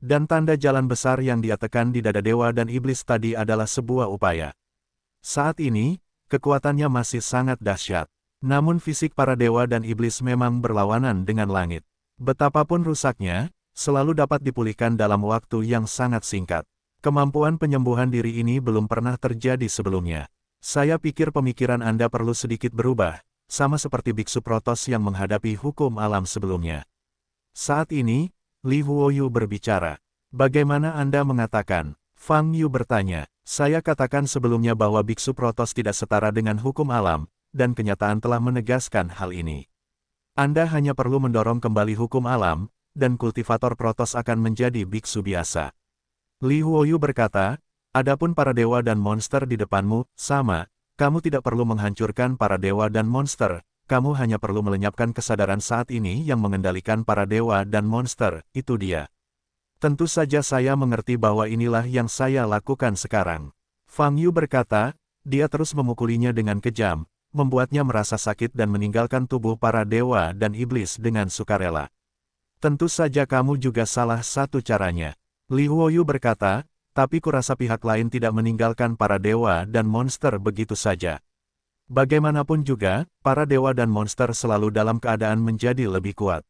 Dan tanda jalan besar yang dia tekan di dada dewa dan iblis tadi adalah sebuah upaya. Saat ini, kekuatannya masih sangat dahsyat. Namun fisik para dewa dan iblis memang berlawanan dengan langit. Betapapun rusaknya, selalu dapat dipulihkan dalam waktu yang sangat singkat. Kemampuan penyembuhan diri ini belum pernah terjadi sebelumnya. Saya pikir pemikiran Anda perlu sedikit berubah, sama seperti biksu Protos yang menghadapi hukum alam sebelumnya. Saat ini, Li Huoyu berbicara. Bagaimana Anda mengatakan? Fang Yu bertanya. Saya katakan sebelumnya bahwa biksu Protos tidak setara dengan hukum alam, dan kenyataan telah menegaskan hal ini. Anda hanya perlu mendorong kembali hukum alam, dan kultivator Protos akan menjadi biksu biasa. Li Huoyu berkata, adapun para dewa dan monster di depanmu, sama, kamu tidak perlu menghancurkan para dewa dan monster, kamu hanya perlu melenyapkan kesadaran saat ini yang mengendalikan para dewa dan monster, itu dia. Tentu saja saya mengerti bahwa inilah yang saya lakukan sekarang. Fang Yu berkata, dia terus memukulinya dengan kejam, membuatnya merasa sakit dan meninggalkan tubuh para dewa dan iblis dengan sukarela. Tentu saja kamu juga salah satu caranya. Li Huoyu berkata, tapi kurasa pihak lain tidak meninggalkan para dewa dan monster begitu saja. Bagaimanapun juga, para dewa dan monster selalu dalam keadaan menjadi lebih kuat.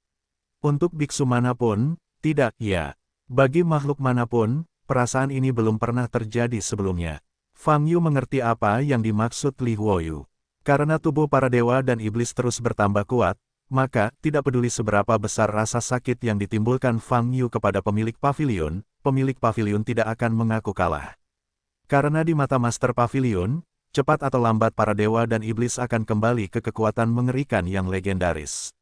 Untuk biksu manapun, tidak, ya. Bagi makhluk manapun, perasaan ini belum pernah terjadi sebelumnya. Fang Yu mengerti apa yang dimaksud Li Huoyu. Karena tubuh para dewa dan iblis terus bertambah kuat, maka, tidak peduli seberapa besar rasa sakit yang ditimbulkan Fang Yu kepada pemilik pavilion tidak akan mengaku kalah. Karena di mata Master Pavilion, cepat atau lambat para dewa dan iblis akan kembali ke kekuatan mengerikan yang legendaris.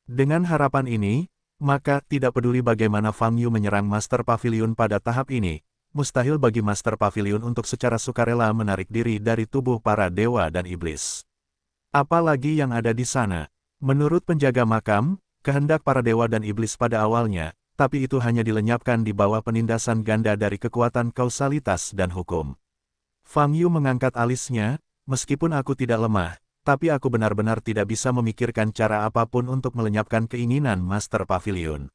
Dengan harapan ini, maka tidak peduli bagaimana Fang Yu menyerang Master Pavilion pada tahap ini, mustahil bagi Master Pavilion untuk secara sukarela menarik diri dari tubuh para dewa dan iblis. Apalagi yang ada di sana. Menurut penjaga makam, kehendak para dewa dan iblis pada awalnya, tapi itu hanya dilenyapkan di bawah penindasan ganda dari kekuatan kausalitas dan hukum. Fang Yu mengangkat alisnya, meskipun aku tidak lemah, tapi aku benar-benar tidak bisa memikirkan cara apapun untuk melenyapkan keinginan Master Pavilion.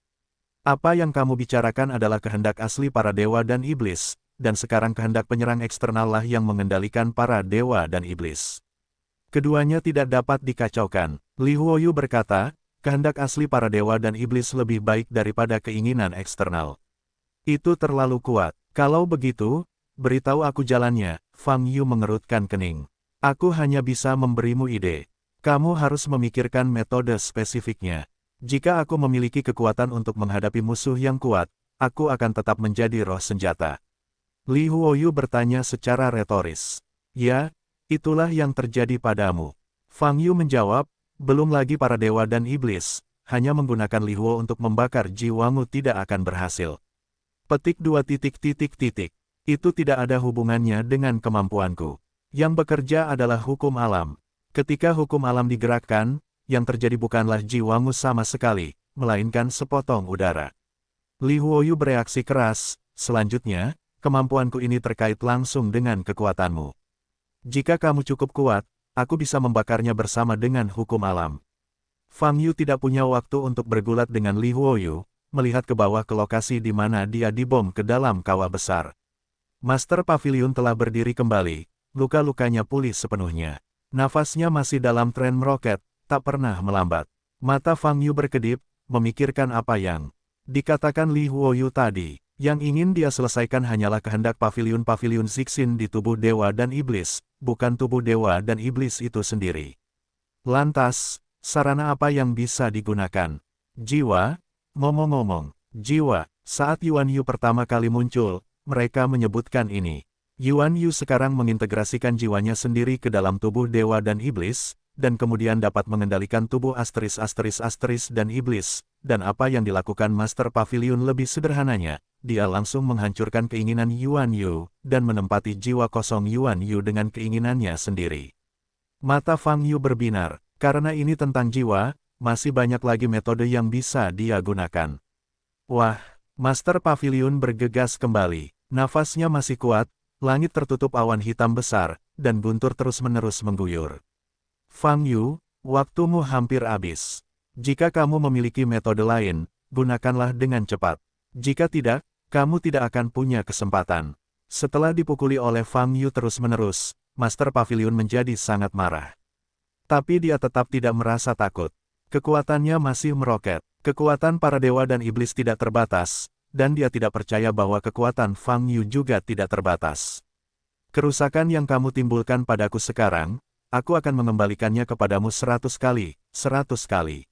Apa yang kamu bicarakan adalah kehendak asli para dewa dan iblis, dan sekarang kehendak penyerang eksternal lah yang mengendalikan para dewa dan iblis. Keduanya tidak dapat dikacaukan. Li Huoyu berkata, kehendak asli para dewa dan iblis lebih baik daripada keinginan eksternal. Itu terlalu kuat. Kalau begitu, beritahu aku jalannya. Fang Yu mengerutkan kening. Aku hanya bisa memberimu ide. Kamu harus memikirkan metode spesifiknya. Jika aku memiliki kekuatan untuk menghadapi musuh yang kuat, aku akan tetap menjadi roh senjata. Li Huoyu bertanya secara retoris. Ya, itulah yang terjadi padamu. Fang Yu menjawab, belum lagi para dewa dan iblis, hanya menggunakan Li Huo untuk membakar jiwamu tidak akan berhasil. Petik 2. Itu tidak ada hubungannya dengan kemampuanku. Yang bekerja adalah hukum alam. Ketika hukum alam digerakkan, yang terjadi bukanlah jiwamu sama sekali, melainkan sepotong udara. Li Huoyu bereaksi keras, selanjutnya, kemampuanku ini terkait langsung dengan kekuatanmu. Jika kamu cukup kuat, aku bisa membakarnya bersama dengan hukum alam. Fang Yu tidak punya waktu untuk bergulat dengan Li Huoyu, melihat ke bawah ke lokasi di mana dia dibom ke dalam kawah besar. Master Pavilion telah berdiri kembali, luka-lukanya pulih sepenuhnya. Nafasnya masih dalam tren meroket, tak pernah melambat. Mata Fang Yu berkedip, memikirkan apa yang dikatakan Li Huoyu tadi. Yang ingin dia selesaikan hanyalah kehendak pavilion-pavilion Zixin di tubuh dewa dan iblis, bukan tubuh dewa dan iblis itu sendiri. Lantas, sarana apa yang bisa digunakan? Jiwa? Ngomong-ngomong, jiwa. Saat Yuan Yu pertama kali muncul, mereka menyebutkan ini. Yuan Yu sekarang mengintegrasikan jiwanya sendiri ke dalam tubuh dewa dan iblis, dan kemudian dapat mengendalikan tubuh asteris dan iblis, dan apa yang dilakukan Master Pavilion lebih sederhananya, dia langsung menghancurkan keinginan Yuan Yu, dan menempati jiwa kosong Yuan Yu dengan keinginannya sendiri. Mata Fang Yu berbinar, karena ini tentang jiwa, masih banyak lagi metode yang bisa dia gunakan. Wah, Master Pavilion bergegas kembali, nafasnya masih kuat, langit tertutup awan hitam besar, dan guntur terus-menerus mengguyur. Fang Yu, waktumu hampir habis. Jika kamu memiliki metode lain, gunakanlah dengan cepat. Jika tidak, Kamu tidak akan punya kesempatan. Setelah dipukuli oleh Fang Yu terus-menerus, Master Pavilion menjadi sangat marah. Tapi dia tetap tidak merasa takut. Kekuatannya masih meroket. Kekuatan para dewa dan iblis tidak terbatas, dan dia tidak percaya bahwa kekuatan Fang Yu juga tidak terbatas. Kerusakan yang kamu timbulkan padaku sekarang, aku akan mengembalikannya kepadamu 100 kali, 100 kali.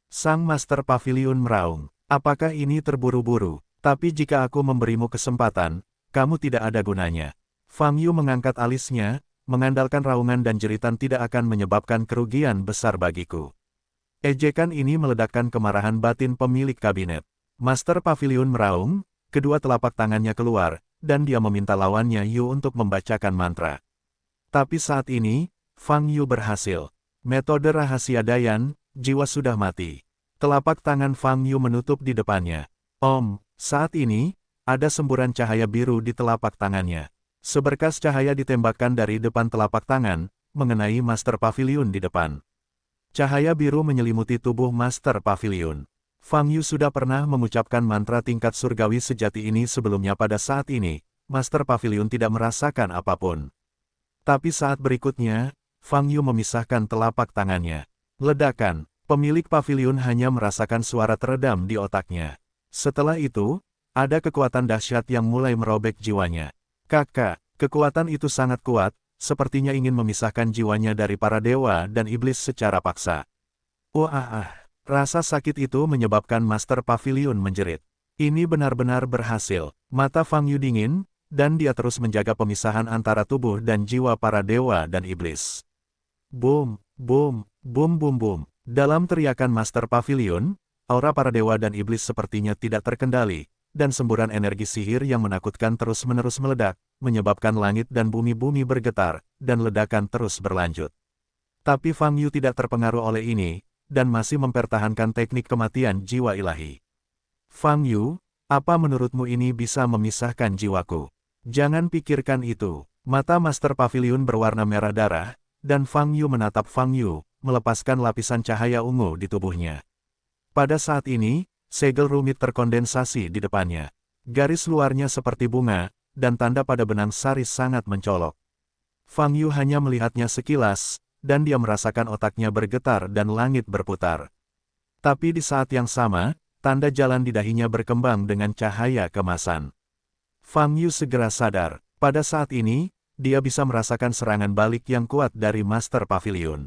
Sang Master Pavilion meraung. Apakah ini terburu-buru? Tapi jika aku memberimu kesempatan, kamu tidak ada gunanya. Fang Yu mengangkat alisnya, mengandalkan raungan dan jeritan tidak akan menyebabkan kerugian besar bagiku. Ejekan ini meledakkan kemarahan batin pemilik kabinet. Master Pavilion meraung, kedua telapak tangannya keluar, dan dia meminta lawannya Yu untuk membacakan mantra. Tapi saat ini, Fang Yu berhasil. Metode rahasia Dayan, jiwa sudah mati. Telapak tangan Fang Yu menutup di depannya. Saat ini, ada semburan cahaya biru di telapak tangannya. Seberkas cahaya ditembakkan dari depan telapak tangan, mengenai Master Pavilion di depan. Cahaya biru menyelimuti tubuh Master Pavilion. Fang Yu sudah pernah mengucapkan mantra tingkat surgawi sejati ini sebelumnya. Pada saat ini, Master Pavilion tidak merasakan apapun. Tapi saat berikutnya, Fang Yu memisahkan telapak tangannya. Ledakan, pemilik pavilion hanya merasakan suara teredam di otaknya. Setelah itu, ada kekuatan dahsyat yang mulai merobek jiwanya. Kakak, kekuatan itu sangat kuat, sepertinya ingin memisahkan jiwanya dari para dewa dan iblis secara paksa. Rasa sakit itu menyebabkan Master Pavilion menjerit. Ini benar-benar berhasil. Mata Fang Yu dingin, dan dia terus menjaga pemisahan antara tubuh dan jiwa para dewa dan iblis. Boom, boom, boom boom boom. Dalam teriakan Master Pavilion, aura para dewa dan iblis sepertinya tidak terkendali, dan semburan energi sihir yang menakutkan terus-menerus meledak, menyebabkan langit dan bumi bergetar, dan ledakan terus berlanjut. Tapi Fang Yu tidak terpengaruh oleh ini, dan masih mempertahankan teknik kematian jiwa ilahi. Fang Yu, apa menurutmu ini bisa memisahkan jiwaku? Jangan pikirkan itu. Mata Master Pavilion berwarna merah darah, dan Fang Yu menatap Fang Yu, melepaskan lapisan cahaya ungu di tubuhnya. Pada saat ini, segel rumit terkondensasi di depannya. Garis luarnya seperti bunga, dan tanda pada benang sari sangat mencolok. Fang Yu hanya melihatnya sekilas, dan dia merasakan otaknya bergetar dan langit berputar. Tapi di saat yang sama, tanda jalan di dahinya berkembang dengan cahaya kemasan. Fang Yu segera sadar, pada saat ini, dia bisa merasakan serangan balik yang kuat dari Master Pavilion.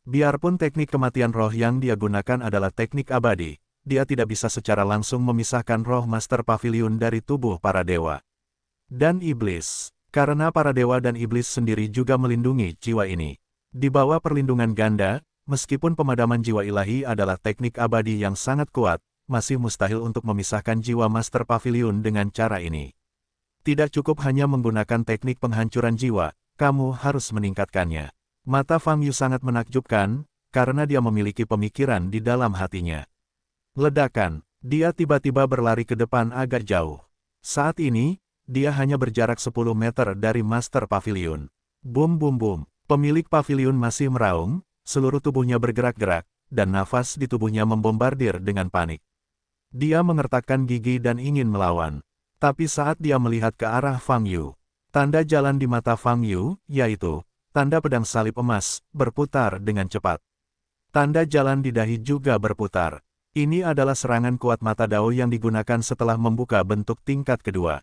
Biarpun teknik kematian roh yang dia gunakan adalah teknik abadi, dia tidak bisa secara langsung memisahkan roh Master Pavilion dari tubuh para dewa dan iblis, karena para dewa dan iblis sendiri juga melindungi jiwa ini. Di bawah perlindungan ganda, meskipun pemadaman jiwa ilahi adalah teknik abadi yang sangat kuat, masih mustahil untuk memisahkan jiwa Master Pavilion dengan cara ini. Tidak cukup hanya menggunakan teknik penghancuran jiwa, kamu harus meningkatkannya. Mata Fang Yu sangat menakjubkan, karena dia memiliki pemikiran di dalam hatinya. Ledakan, dia tiba-tiba berlari ke depan agak jauh. Saat ini, dia hanya berjarak 10 meter dari Master Pavilion. Boom boom boom. Pemilik pavilion masih meraung, seluruh tubuhnya bergerak-gerak, dan nafas di tubuhnya membombardir dengan panik. Dia mengertakkan gigi dan ingin melawan. Tapi saat dia melihat ke arah Fang Yu, tanda jalan di mata Fang Yu, yaitu tanda pedang salib emas, berputar dengan cepat. Tanda jalan di dahi juga berputar. Ini adalah serangan kuat mata Dao yang digunakan setelah membuka bentuk tingkat kedua.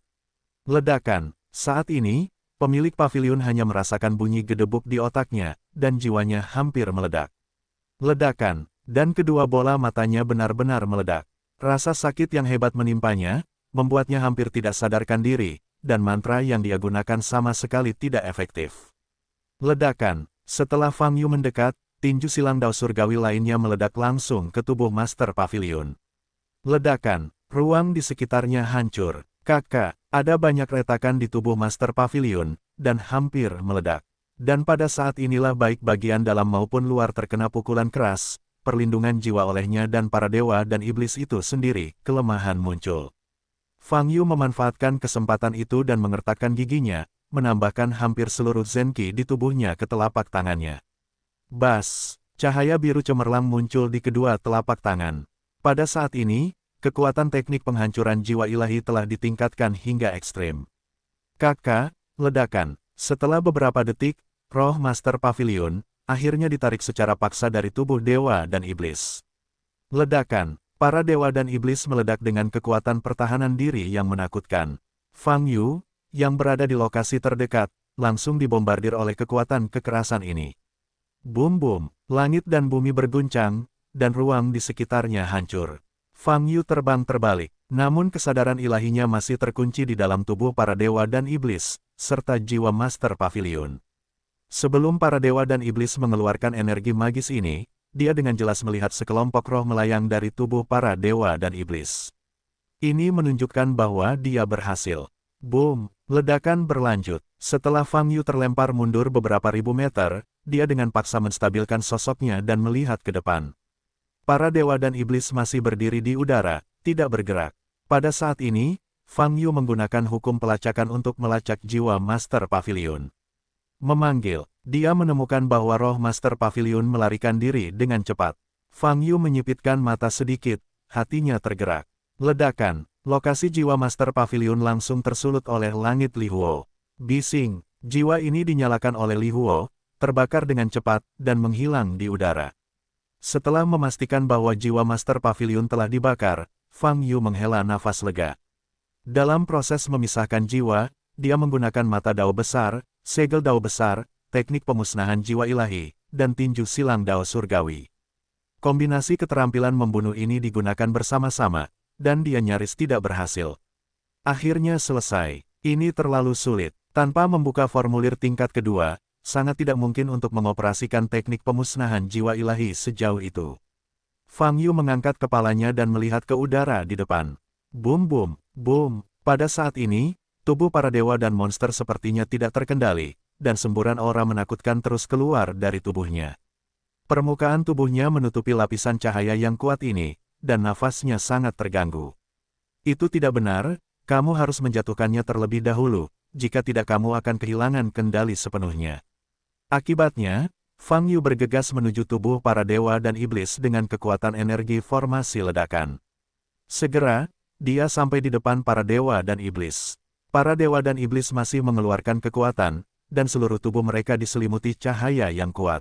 Ledakan, saat ini, pemilik pavilion hanya merasakan bunyi gedebuk di otaknya, dan jiwanya hampir meledak. Ledakan, dan kedua bola matanya benar-benar meledak. Rasa sakit yang hebat menimpanya, membuatnya hampir tidak sadarkan diri, dan mantra yang dia gunakan sama sekali tidak efektif. Ledakan, setelah Fang Yu mendekat, tinju silang Dao surgawi lainnya meledak langsung ke tubuh Master Pavilion. Ledakan, ruang di sekitarnya hancur. Kakak, ada banyak retakan di tubuh Master Pavilion, dan hampir meledak. Dan pada saat inilah baik bagian dalam maupun luar terkena pukulan keras, perlindungan jiwa olehnya dan para dewa dan iblis itu sendiri, kelemahan muncul. Fang Yu memanfaatkan kesempatan itu dan mengertakkan giginya, menambahkan hampir seluruh Zenki di tubuhnya ke telapak tangannya. Bas, cahaya biru cemerlang muncul di kedua telapak tangan. Pada saat ini, kekuatan teknik penghancuran jiwa ilahi telah ditingkatkan hingga ekstrim. Kakak, ledakan. Setelah beberapa detik, roh Master Pavilion akhirnya ditarik secara paksa dari tubuh dewa dan iblis. Ledakan. Para dewa dan iblis meledak dengan kekuatan pertahanan diri yang menakutkan. Fang Yu, yang berada di lokasi terdekat, langsung dibombardir oleh kekuatan kekerasan ini. Bum-bum, langit dan bumi berguncang, dan ruang di sekitarnya hancur. Fang Yu terbang terbalik, namun kesadaran ilahinya masih terkunci di dalam tubuh para dewa dan iblis, serta jiwa Master Pavilion. Sebelum para dewa dan iblis mengeluarkan energi magis ini, dia dengan jelas melihat sekelompok roh melayang dari tubuh para dewa dan iblis. Ini menunjukkan bahwa dia berhasil. Boom, ledakan berlanjut. Setelah Fang Yu terlempar mundur beberapa ribu meter, dia dengan paksa menstabilkan sosoknya dan melihat ke depan. Para dewa dan iblis masih berdiri di udara, tidak bergerak. Pada saat ini, Fang Yu menggunakan hukum pelacakan untuk melacak jiwa Master Pavilion. Memanggil, dia menemukan bahwa roh Master Pavilion melarikan diri dengan cepat. Fang Yu menyipitkan mata sedikit, hatinya tergerak. Ledakan, lokasi jiwa Master Pavilion langsung tersulut oleh langit Li Huo. Bising, jiwa ini dinyalakan oleh Li Huo, terbakar dengan cepat, dan menghilang di udara. Setelah memastikan bahwa jiwa Master Pavilion telah dibakar, Fang Yu menghela nafas lega. Dalam proses memisahkan jiwa, dia menggunakan mata dao besar, segel dao besar, teknik pemusnahan jiwa ilahi, dan tinju silang dao surgawi. Kombinasi keterampilan membunuh ini digunakan bersama-sama, dan dia nyaris tidak berhasil. Akhirnya selesai. Ini terlalu sulit. Tanpa membuka formulir tingkat kedua, sangat tidak mungkin untuk mengoperasikan teknik pemusnahan jiwa ilahi sejauh itu. Fang Yu mengangkat kepalanya dan melihat ke udara di depan. Boom boom, boom. Pada saat ini, tubuh para dewa dan monster sepertinya tidak terkendali, dan semburan aura menakutkan terus keluar dari tubuhnya. Permukaan tubuhnya menutupi lapisan cahaya yang kuat ini, dan nafasnya sangat terganggu. Itu tidak benar, kamu harus menjatuhkannya terlebih dahulu, jika tidak kamu akan kehilangan kendali sepenuhnya. Akibatnya, Fang Yu bergegas menuju tubuh para dewa dan iblis dengan kekuatan energi formasi ledakan. Segera, dia sampai di depan para dewa dan iblis. Para dewa dan iblis masih mengeluarkan kekuatan, dan seluruh tubuh mereka diselimuti cahaya yang kuat.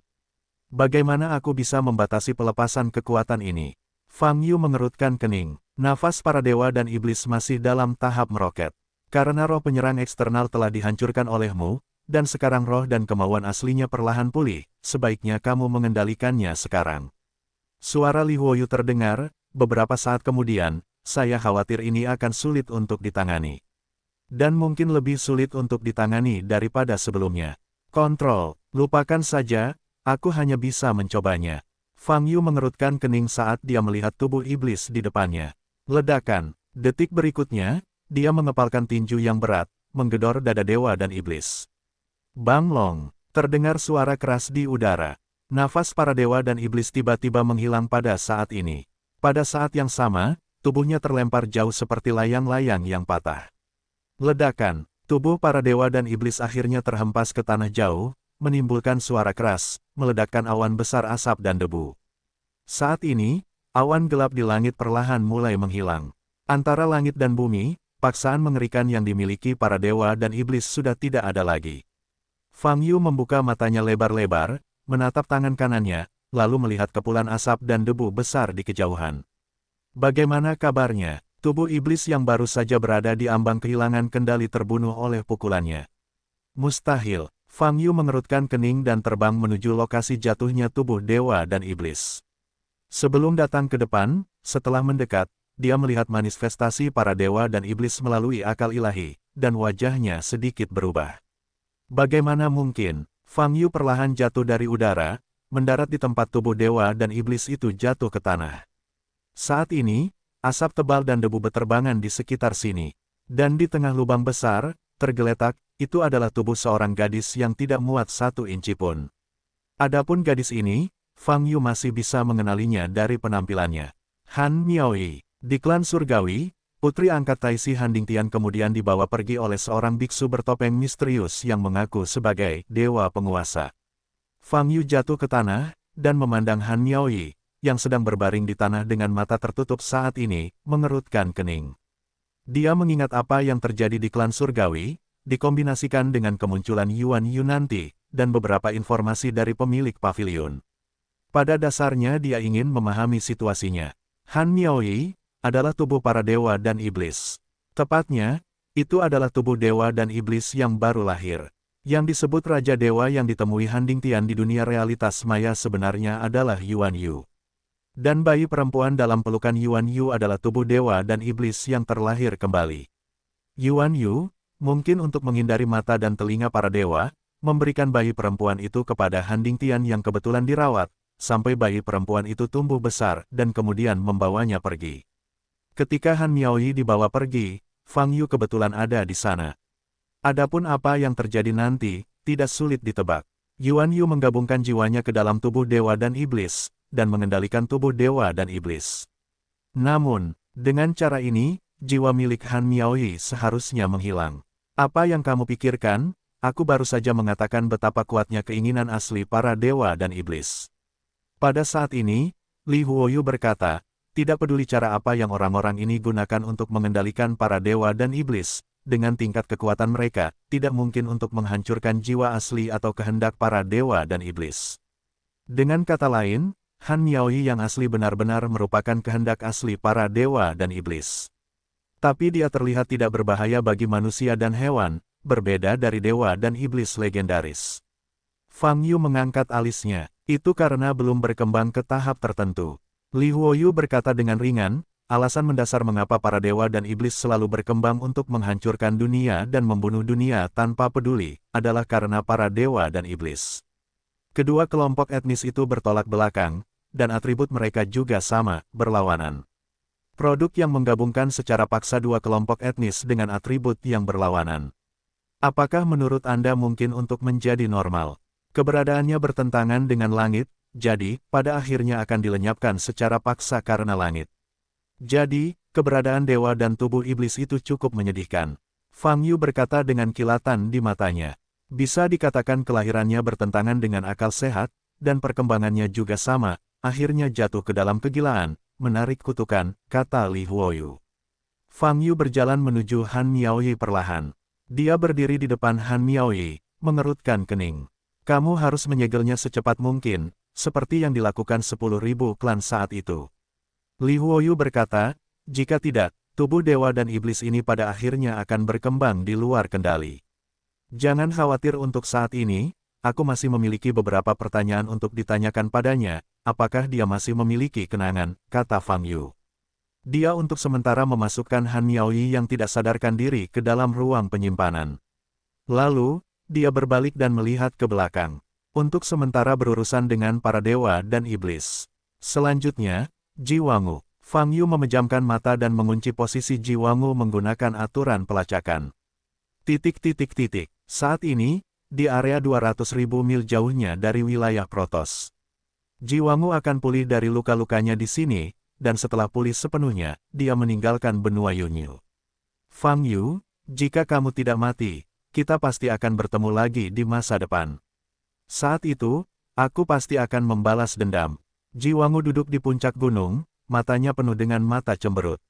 Bagaimana aku bisa membatasi pelepasan kekuatan ini? Fang Yu mengerutkan kening. Nafas para dewa dan iblis masih dalam tahap meroket. Karena roh penyerang eksternal telah dihancurkan olehmu, dan sekarang roh dan kemauan aslinya perlahan pulih, sebaiknya kamu mengendalikannya sekarang. Suara Li Huoyu terdengar, beberapa saat kemudian, saya khawatir ini akan sulit untuk ditangani. Dan mungkin lebih sulit untuk ditangani daripada sebelumnya. Kontrol, lupakan saja, aku hanya bisa mencobanya. Fang Yu mengerutkan kening saat dia melihat tubuh iblis di depannya. Ledakan, detik berikutnya, dia mengepalkan tinju yang berat, menggedor dada dewa dan iblis. Bang Long, terdengar suara keras di udara. Nafas para dewa dan iblis tiba-tiba menghilang pada saat ini. Pada saat yang sama, tubuhnya terlempar jauh seperti layang-layang yang patah. Ledakan, tubuh para dewa dan iblis akhirnya terhempas ke tanah jauh, menimbulkan suara keras, meledakkan awan besar asap dan debu. Saat ini, awan gelap di langit perlahan mulai menghilang. Antara langit dan bumi, paksaan mengerikan yang dimiliki para dewa dan iblis sudah tidak ada lagi. Fang Yu membuka matanya lebar-lebar, menatap tangan kanannya, lalu melihat kepulan asap dan debu besar di kejauhan. Bagaimana kabarnya? Tubuh iblis yang baru saja berada di ambang kehilangan kendali terbunuh oleh pukulannya. Mustahil. Fang Yu mengerutkan kening dan terbang menuju lokasi jatuhnya tubuh dewa dan iblis. Sebelum datang ke depan, setelah mendekat, dia melihat manifestasi para dewa dan iblis melalui akal ilahi, dan wajahnya sedikit berubah. Bagaimana mungkin? Fang Yu perlahan jatuh dari udara, mendarat di tempat tubuh dewa dan iblis itu jatuh ke tanah. Saat ini, asap tebal dan debu beterbangan di sekitar sini. Dan di tengah lubang besar, tergeletak, itu adalah tubuh seorang gadis yang tidak muat 1 inci pun. Adapun gadis ini, Fang Yu masih bisa mengenalinya dari penampilannya. Han Miaoyi, di klan surgawi, putri angkat Taisi Handingtian kemudian dibawa pergi oleh seorang biksu bertopeng misterius yang mengaku sebagai dewa penguasa. Fang Yu jatuh ke tanah, dan memandang Han Miaoyi, yang sedang berbaring di tanah dengan mata tertutup saat ini, mengerutkan kening. Dia mengingat apa yang terjadi di klan surgawi, dikombinasikan dengan kemunculan Yuan Yu nanti, dan beberapa informasi dari pemilik pavilion. Pada dasarnya dia ingin memahami situasinya. Han Miaoyi adalah tubuh para dewa dan iblis. Tepatnya, itu adalah tubuh dewa dan iblis yang baru lahir. Yang disebut Raja Dewa yang ditemui Han Dingtian di dunia realitas maya sebenarnya adalah Yuan Yu. Dan bayi perempuan dalam pelukan Yuan Yu adalah tubuh dewa dan iblis yang terlahir kembali. Yuan Yu, mungkin untuk menghindari mata dan telinga para dewa, memberikan bayi perempuan itu kepada Han Dingtian yang kebetulan dirawat, sampai bayi perempuan itu tumbuh besar dan kemudian membawanya pergi. Ketika Han Miaoyi dibawa pergi, Fang Yu kebetulan ada di sana. Adapun apa yang terjadi nanti, tidak sulit ditebak. Yuan Yu menggabungkan jiwanya ke dalam tubuh dewa dan iblis, dan mengendalikan tubuh dewa dan iblis. Namun, dengan cara ini, jiwa milik Han Miaoyi seharusnya menghilang. Apa yang kamu pikirkan? Aku baru saja mengatakan betapa kuatnya keinginan asli para dewa dan iblis. Pada saat ini, Li Huoyu berkata, tidak peduli cara apa yang orang-orang ini gunakan untuk mengendalikan para dewa dan iblis, dengan tingkat kekuatan mereka, tidak mungkin untuk menghancurkan jiwa asli atau kehendak para dewa dan iblis. Dengan kata lain, Han Miaoyi yang asli benar-benar merupakan kehendak asli para dewa dan iblis. Tapi dia terlihat tidak berbahaya bagi manusia dan hewan, berbeda dari dewa dan iblis legendaris. Fang Yu mengangkat alisnya, itu karena belum berkembang ke tahap tertentu. Li Huoyu berkata dengan ringan, alasan mendasar mengapa para dewa dan iblis selalu berkembang untuk menghancurkan dunia dan membunuh dunia tanpa peduli, adalah karena para dewa dan iblis. Kedua kelompok etnis itu bertolak belakang, dan atribut mereka juga sama, berlawanan. Produk yang menggabungkan secara paksa dua kelompok etnis dengan atribut yang berlawanan. Apakah menurut Anda mungkin untuk menjadi normal? Keberadaannya bertentangan dengan langit, jadi, pada akhirnya akan dilenyapkan secara paksa karena langit. Jadi, keberadaan dewa dan tubuh iblis itu cukup menyedihkan. Fang Yu berkata dengan kilatan di matanya. Bisa dikatakan kelahirannya bertentangan dengan akal sehat, dan perkembangannya juga sama, akhirnya jatuh ke dalam kegilaan, menarik kutukan, kata Li Huoyu. Fang Yu berjalan menuju Han Miaoyi perlahan. Dia berdiri di depan Han Miaoyi, mengerutkan kening. Kamu harus menyegelnya secepat mungkin, seperti yang dilakukan 10.000 klan saat itu. Li Huoyu berkata, jika tidak, tubuh dewa dan iblis ini pada akhirnya akan berkembang di luar kendali. Jangan khawatir untuk saat ini, aku masih memiliki beberapa pertanyaan untuk ditanyakan padanya, apakah dia masih memiliki kenangan, kata Fang Yu. Dia untuk sementara memasukkan Han Miaoyi yang tidak sadarkan diri ke dalam ruang penyimpanan. Lalu, dia berbalik dan melihat ke belakang. Untuk sementara berurusan dengan para dewa dan iblis. Selanjutnya, Ji Wangu. Fang Yu memejamkan mata dan mengunci posisi Ji Wangu menggunakan aturan pelacakan. Saat ini, di area 200.000 mil jauhnya dari wilayah Protos. Ji Wangu akan pulih dari luka-lukanya di sini, dan setelah pulih sepenuhnya, dia meninggalkan benua Yunyu. Fang Yu, jika kamu tidak mati, kita pasti akan bertemu lagi di masa depan. Saat itu, aku pasti akan membalas dendam. Ji Wangu duduk di puncak gunung, matanya penuh dengan mata cemberut.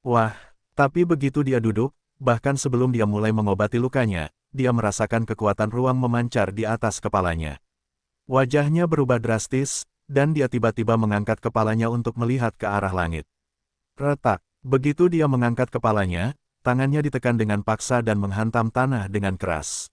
Wah, tapi begitu dia duduk, bahkan sebelum dia mulai mengobati lukanya, dia merasakan kekuatan ruang memancar di atas kepalanya. Wajahnya berubah drastis, dan dia tiba-tiba mengangkat kepalanya untuk melihat ke arah langit. Retak, begitu dia mengangkat kepalanya, tangannya ditekan dengan paksa dan menghantam tanah dengan keras.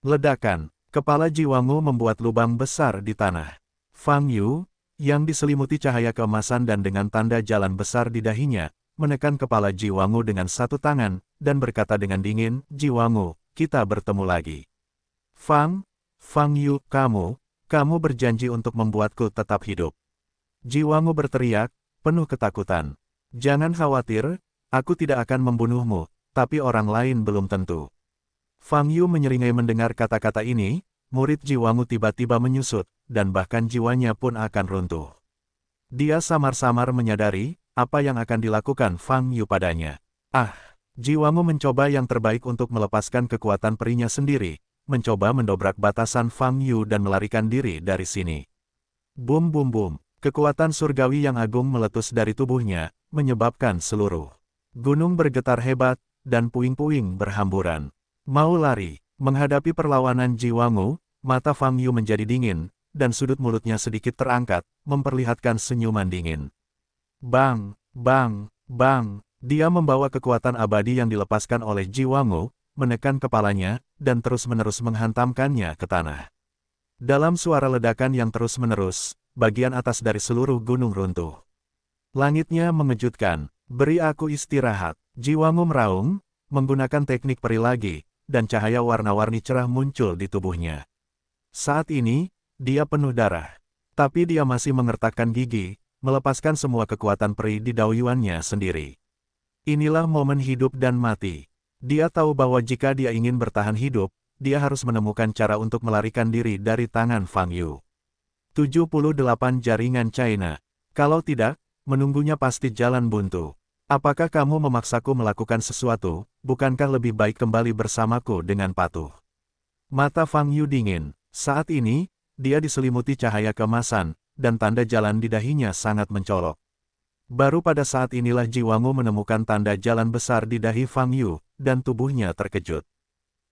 Ledakan, kepala Ji Wangu membuat lubang besar di tanah. Fang Yu, yang diselimuti cahaya keemasan dan dengan tanda jalan besar di dahinya, menekan kepala Ji Wangu dengan satu tangan, dan berkata dengan dingin, Ji Wangu, kita bertemu lagi. Fang Yu, kamu berjanji untuk membuatku tetap hidup. Ji Wangu berteriak, penuh ketakutan. Jangan khawatir, aku tidak akan membunuhmu, tapi orang lain belum tentu. Fang Yu menyeringai mendengar kata-kata ini, murid Ji Wangu tiba-tiba menyusut, dan bahkan jiwanya pun akan runtuh. Dia samar-samar menyadari, apa yang akan dilakukan Fang Yu padanya. Ji Wangu mencoba yang terbaik untuk melepaskan kekuatan perinya sendiri, mencoba mendobrak batasan Fang Yu dan melarikan diri dari sini. Bum bum bum, Kekuatan surgawi yang agung meletus dari tubuhnya, menyebabkan seluruh gunung bergetar hebat, dan puing-puing berhamburan. Mau lari, menghadapi perlawanan Ji Wangu, mata Fang Yu menjadi dingin, dan sudut mulutnya sedikit terangkat, memperlihatkan senyuman dingin. Bang, bang, bang, dia membawa kekuatan abadi yang dilepaskan oleh Ji Wangu, menekan kepalanya, dan terus-menerus menghantamkannya ke tanah. Dalam suara ledakan yang terus-menerus, bagian atas dari seluruh gunung runtuh. Langitnya mengejutkan, beri aku istirahat. Ji Wangu meraung, menggunakan teknik peri lagi, dan cahaya warna-warni cerah muncul di tubuhnya. Saat ini, dia penuh darah. Tapi dia masih mengertakkan gigi, melepaskan semua kekuatan peri di dauyuannya sendiri. Inilah momen hidup dan mati. Dia tahu bahwa jika dia ingin bertahan hidup, dia harus menemukan cara untuk melarikan diri dari tangan Fang Yu. 78 jaringan China. Kalau tidak, menunggunya pasti jalan buntu. Apakah kamu memaksaku melakukan sesuatu, bukankah lebih baik kembali bersamaku dengan patuh? Mata Fang Yu dingin. Saat ini, dia diselimuti cahaya keemasan, dan tanda jalan di dahinya sangat mencolok. Baru pada saat inilah Ji Wangu menemukan tanda jalan besar di dahi Fang Yu, dan tubuhnya terkejut.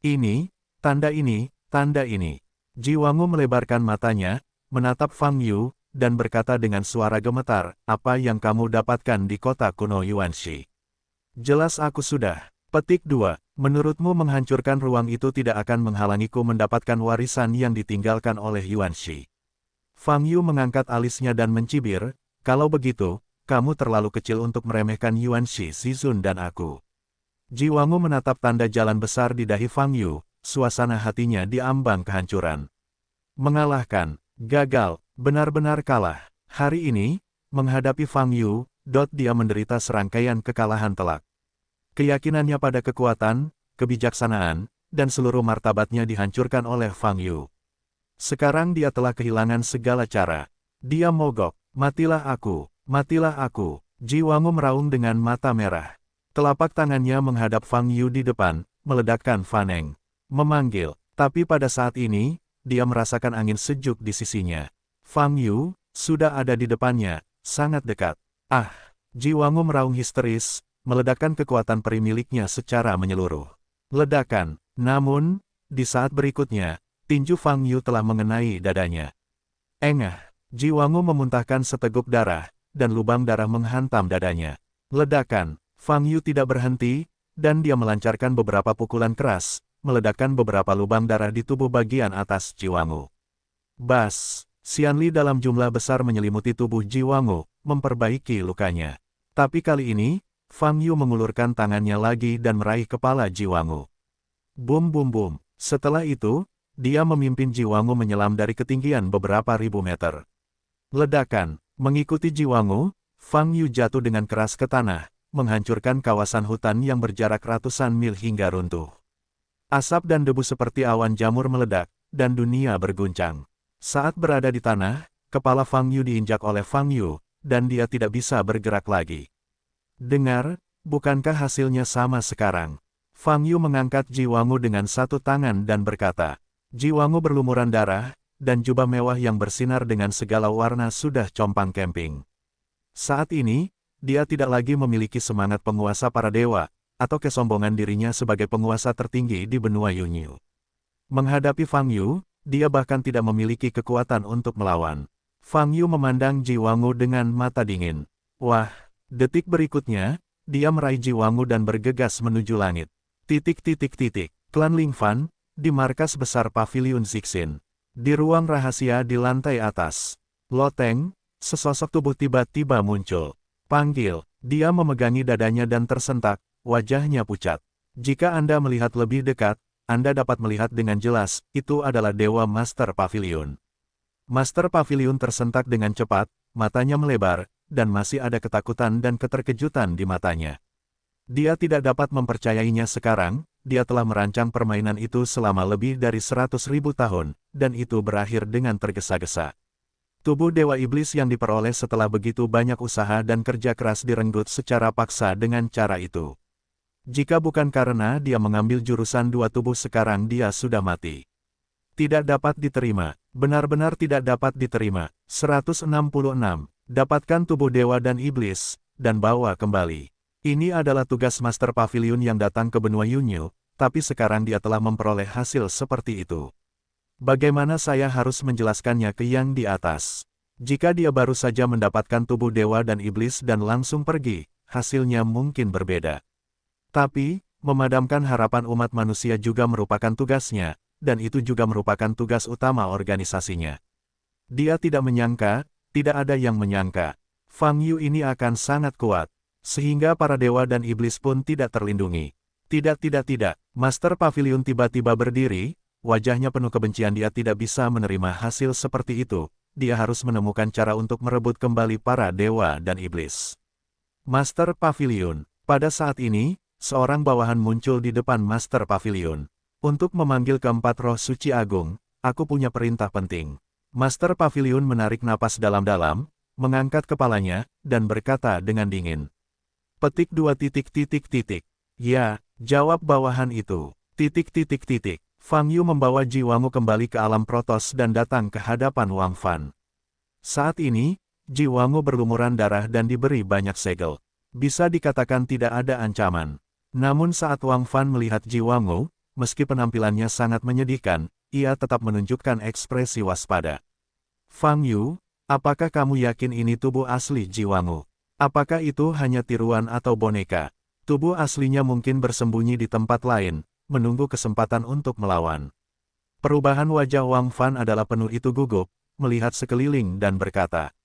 Ini, tanda ini, tanda ini. Ji Wangu melebarkan matanya, menatap Fang Yu, dan berkata dengan suara gemetar, apa yang kamu dapatkan di kota kuno Yuanxi? Jelas aku sudah. Petik 2. Menurutmu menghancurkan ruang itu tidak akan menghalangiku mendapatkan warisan yang ditinggalkan oleh Yuanxi? Fang Yu mengangkat alisnya dan mencibir, kalau begitu, kamu terlalu kecil untuk meremehkan Yuanxi, Zizun dan aku. Ji Wangu menatap tanda jalan besar di dahi Fang Yu, suasana hatinya diambang kehancuran. Mengalahkan, gagal, benar-benar kalah. Hari ini, menghadapi Fang Yu, dia menderita serangkaian kekalahan telak. Keyakinannya pada kekuatan, kebijaksanaan, dan seluruh martabatnya dihancurkan oleh Fang Yu. Sekarang dia telah kehilangan segala cara. Dia mogok, matilah aku, matilah aku. Ji Wangu meraung dengan mata merah. Telapak tangannya menghadap Fang Yu di depan, meledakkan Faneng. Memanggil, tapi pada saat ini, dia merasakan angin sejuk di sisinya. Fang Yu, sudah ada di depannya, sangat dekat. Ah! Ji Wangu meraung histeris, meledakkan kekuatan peri miliknya secara menyeluruh. Ledakan, namun, di saat berikutnya, tinju Fang Yu telah mengenai dadanya. Engah! Ji Wangu memuntahkan seteguk darah, dan lubang darah menghantam dadanya. Ledakan, Fang Yu tidak berhenti, dan dia melancarkan beberapa pukulan keras, meledakkan beberapa lubang darah di tubuh bagian atas Ji Wangu. Bas! Xianli dalam jumlah besar menyelimuti tubuh Ji Wangu, memperbaiki lukanya. Tapi kali ini, Fang Yu mengulurkan tangannya lagi dan meraih kepala Ji Wangu. Bum bum bum. Setelah itu, dia memimpin Ji Wangu menyelam dari ketinggian beberapa ribu meter. Ledakan, mengikuti Ji Wangu, Fang Yu jatuh dengan keras ke tanah, menghancurkan kawasan hutan yang berjarak ratusan mil hingga runtuh. Asap dan debu seperti awan jamur meledak, dan dunia berguncang. Saat berada di tanah, kepala Fang Yu diinjak oleh Fang Yu, dan dia tidak bisa bergerak lagi. Dengar, bukankah hasilnya sama sekarang? Fang Yu mengangkat Ji Wangu dengan satu tangan dan berkata, Ji Wangu berlumuran darah, dan jubah mewah yang bersinar dengan segala warna sudah compang camping. Saat ini, dia tidak lagi memiliki semangat penguasa para dewa, atau kesombongan dirinya sebagai penguasa tertinggi di benua Yunyu. Menghadapi Fang Yu, dia bahkan tidak memiliki kekuatan untuk melawan. Fang Yu memandang Ji Wangu dengan mata dingin. Wah, detik berikutnya, dia meraih Ji Wangu dan bergegas menuju langit. Klan Ling Fan, di markas besar Paviliun Zixin. Di ruang rahasia di lantai atas. Loteng, sesosok tubuh tiba-tiba muncul. Panggil, dia memegangi dadanya dan tersentak, wajahnya pucat. Jika Anda melihat lebih dekat, Anda dapat melihat dengan jelas, itu adalah Dewa Master Paviliun. Master Paviliun tersentak dengan cepat, matanya melebar, dan masih ada ketakutan dan keterkejutan di matanya. Dia tidak dapat mempercayainya sekarang, dia telah merancang permainan itu selama lebih dari 100.000 tahun, dan itu berakhir dengan tergesa-gesa. Tubuh Dewa Iblis yang diperoleh setelah begitu banyak usaha dan kerja keras direnggut secara paksa dengan cara itu. Jika bukan karena dia mengambil jurusan dua tubuh sekarang dia sudah mati. Tidak dapat diterima, Benar-benar tidak dapat diterima. 166. Dapatkan tubuh dewa dan iblis, dan bawa kembali. Ini adalah tugas Master Pavilion yang datang ke benua Yunyu, tapi sekarang dia telah memperoleh hasil seperti itu. Bagaimana saya harus menjelaskannya ke yang di atas? Jika dia baru saja mendapatkan tubuh dewa dan iblis dan langsung pergi, hasilnya mungkin berbeda. Tapi, memadamkan harapan umat manusia juga merupakan tugasnya, dan itu juga merupakan tugas utama organisasinya. Dia tidak menyangka, tidak ada yang menyangka, Fang Yu ini akan sangat kuat, sehingga para dewa dan iblis pun tidak terlindungi. Tidak, Master Pavilion tiba-tiba berdiri, wajahnya penuh kebencian. Dia tidak bisa menerima hasil seperti itu, dia harus menemukan cara untuk merebut kembali para dewa dan iblis. Master Pavilion, pada saat ini, seorang bawahan muncul di depan Master Pavilion. Untuk memanggil keempat roh suci agung, aku punya perintah penting. Master Pavilion menarik napas dalam-dalam, mengangkat kepalanya, dan berkata dengan dingin. Petik 2 titik. Ya, jawab bawahan itu. Fang Yu membawa Ji Wangu kembali ke alam protos dan datang ke hadapan Wang Fan. Saat ini, Ji Wangu berlumuran darah dan diberi banyak segel. Bisa dikatakan tidak ada ancaman. Namun saat Wang Fan melihat Ji Wangu, meski penampilannya sangat menyedihkan, ia tetap menunjukkan ekspresi waspada. Fang Yu, apakah kamu yakin ini tubuh asli Ji Wangu? Apakah itu hanya tiruan atau boneka? Tubuh aslinya mungkin bersembunyi di tempat lain, menunggu kesempatan untuk melawan. Perubahan wajah Wang Fan adalah penuh itu gugup, melihat sekeliling dan berkata.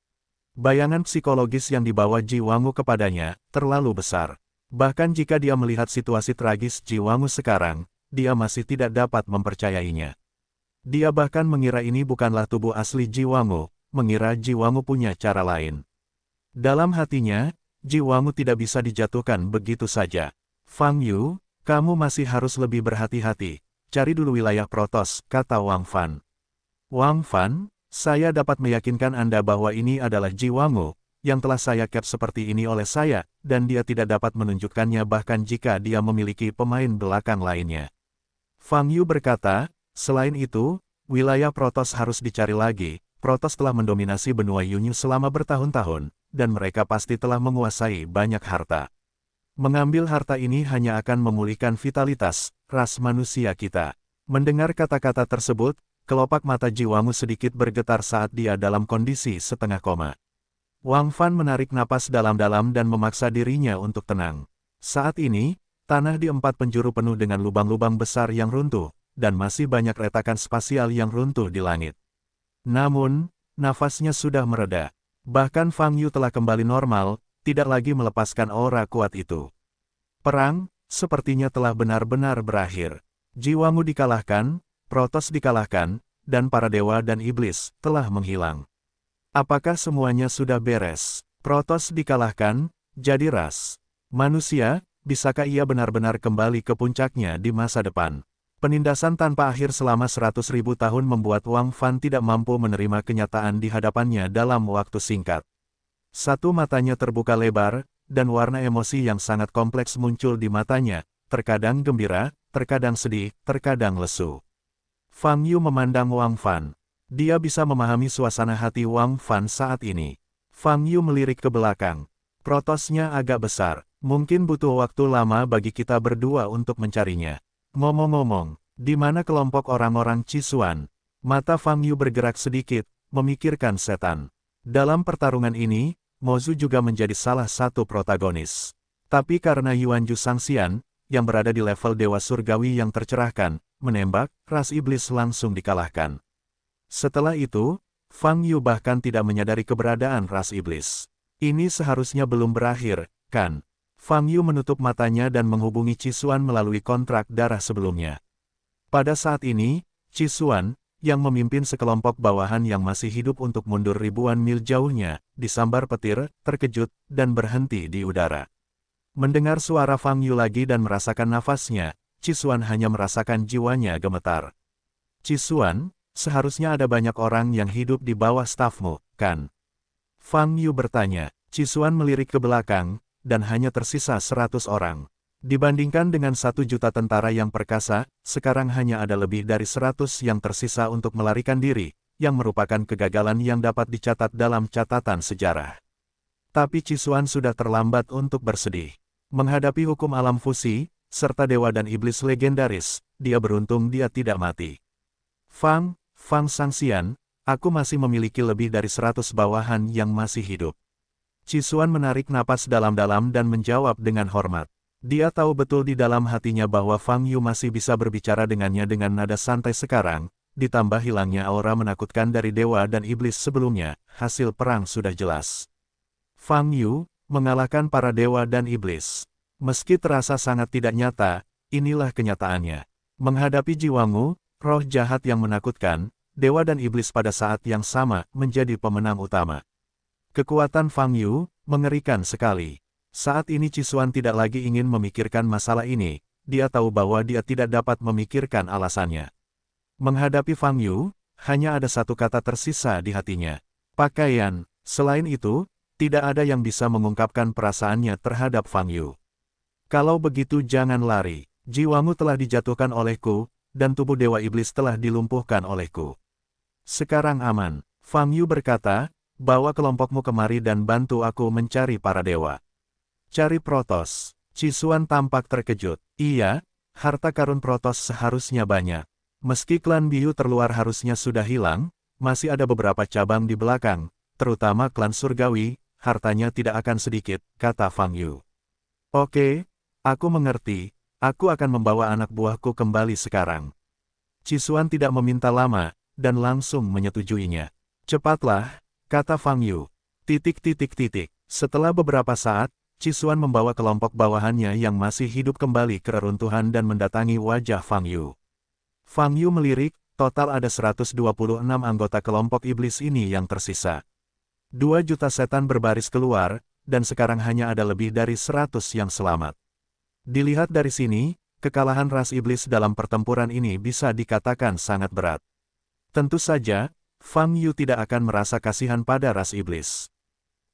Bayangan psikologis yang dibawa Ji Wangu kepadanya, terlalu besar. Bahkan jika dia melihat situasi tragis Ji Wangu sekarang, dia masih tidak dapat mempercayainya. Dia bahkan mengira ini bukanlah tubuh asli Ji Wangu, mengira Ji Wangu punya cara lain. Dalam hatinya, Ji Wangu tidak bisa dijatuhkan begitu saja. Fang Yu, kamu masih harus lebih berhati-hati. Cari dulu wilayah protos, kata Wang Fan. Wang Fan, saya dapat meyakinkan Anda bahwa ini adalah Ji Wangu, yang telah saya cap seperti ini oleh saya, dan dia tidak dapat menunjukkannya bahkan jika dia memiliki pemain belakang lainnya. Fang Yu berkata, selain itu, wilayah protos harus dicari lagi. Protos telah mendominasi benua Yunyu selama bertahun-tahun, dan mereka pasti telah menguasai banyak harta. Mengambil harta ini hanya akan memulihkan vitalitas ras manusia kita. Mendengar kata-kata tersebut, kelopak mata Ji Wangu sedikit bergetar saat dia dalam kondisi setengah koma. Wang Fan menarik napas dalam-dalam dan memaksa dirinya untuk tenang. Saat ini, tanah di 4 penjuru penuh dengan lubang-lubang besar yang runtuh, dan masih banyak retakan spasial yang runtuh di langit. Namun, nafasnya sudah mereda. Bahkan Fang Yu telah kembali normal, tidak lagi melepaskan aura kuat itu. Perang, sepertinya telah benar-benar berakhir. Ji Wangu dikalahkan, protos dikalahkan, dan para dewa dan iblis telah menghilang. Apakah semuanya sudah beres? Protos dikalahkan, jadi ras manusia, bisakah ia benar-benar kembali ke puncaknya di masa depan? Penindasan tanpa akhir selama 100.000 tahun membuat Wang Fan tidak mampu menerima kenyataan di hadapannya dalam waktu singkat. Satu matanya terbuka lebar, dan warna emosi yang sangat kompleks muncul di matanya, terkadang gembira, terkadang sedih, terkadang lesu. Fang Yu memandang Wang Fan. Dia bisa memahami suasana hati Wang Fan saat ini. Fang Yu melirik ke belakang. Protosnya agak besar, mungkin butuh waktu lama bagi kita berdua untuk mencarinya. Ngomong-ngomong, di mana kelompok orang-orang Cisuan? Mata Fang Yu bergerak sedikit, memikirkan setan. Dalam pertarungan ini, Mozu juga menjadi salah satu protagonis. Tapi karena Yuanju Sangxian, yang berada di level Dewa Surgawi yang tercerahkan, menembak, ras iblis langsung dikalahkan. Setelah itu, Fang Yu bahkan tidak menyadari keberadaan ras iblis. Ini seharusnya belum berakhir, kan? Fang Yu menutup matanya dan menghubungi Cisuan melalui kontrak darah sebelumnya. Pada saat ini, Cisuan, yang memimpin sekelompok bawahan yang masih hidup untuk mundur ribuan mil jauhnya, disambar petir, terkejut, dan berhenti di udara. Mendengar suara Fang Yu lagi dan merasakan nafasnya, Cisuan hanya merasakan jiwanya gemetar. Cisuan, seharusnya ada banyak orang yang hidup di bawah stafmu, kan? Fang Yu bertanya. Cisuan melirik ke belakang, dan hanya tersisa 100 orang. Dibandingkan dengan 1 juta tentara yang perkasa, sekarang hanya ada lebih dari 100 yang tersisa untuk melarikan diri, yang merupakan kegagalan yang dapat dicatat dalam catatan sejarah. Tapi Cisuan sudah terlambat untuk bersedih. Menghadapi hukum alam fusi, serta dewa dan iblis legendaris, dia beruntung dia tidak mati. Fang Sangxian, aku masih memiliki lebih dari 100 bawahan yang masih hidup. Cisuan menarik napas dalam-dalam dan menjawab dengan hormat. Dia tahu betul di dalam hatinya bahwa Fang Yu masih bisa berbicara dengannya dengan nada santai sekarang, ditambah hilangnya aura menakutkan dari dewa dan iblis sebelumnya, hasil perang sudah jelas. Fang Yu mengalahkan para dewa dan iblis. Meski terasa sangat tidak nyata, inilah kenyataannya. Menghadapi Jiwangu, roh jahat yang menakutkan, dewa dan iblis pada saat yang sama menjadi pemenang utama. Kekuatan Fang Yu mengerikan sekali. Saat ini Cisuan tidak lagi ingin memikirkan masalah ini, dia tahu bahwa dia tidak dapat memikirkan alasannya. Menghadapi Fang Yu, hanya ada satu kata tersisa di hatinya. Pakaian. Selain itu, tidak ada yang bisa mengungkapkan perasaannya terhadap Fang Yu. Kalau begitu jangan lari, jiwamu telah dijatuhkan olehku, dan tubuh Dewa Iblis telah dilumpuhkan olehku. Sekarang aman, Fang Yu berkata, bawa kelompokmu kemari dan bantu aku mencari para dewa. Cari Protos. Cisuan tampak terkejut. Iya, harta karun Protos seharusnya banyak. Meski klan Biu terluar harusnya sudah hilang, masih ada beberapa cabang di belakang, terutama klan Surgawi, hartanya tidak akan sedikit, kata Fang Yu. Oke, aku mengerti, aku akan membawa anak buahku kembali sekarang. Cisuan tidak meminta lama, dan langsung menyetujuinya. Cepatlah, kata Fang Yu. Setelah beberapa saat, Cisuan membawa kelompok bawahannya yang masih hidup kembali ke reruntuhan dan mendatangi wajah Fang Yu. Fang Yu melirik, total ada 126 anggota kelompok iblis ini yang tersisa. 2 juta setan berbaris keluar, dan sekarang hanya ada lebih dari 100 yang selamat. Dilihat dari sini, kekalahan ras iblis dalam pertempuran ini bisa dikatakan sangat berat. Tentu saja, Fang Yu tidak akan merasa kasihan pada ras iblis.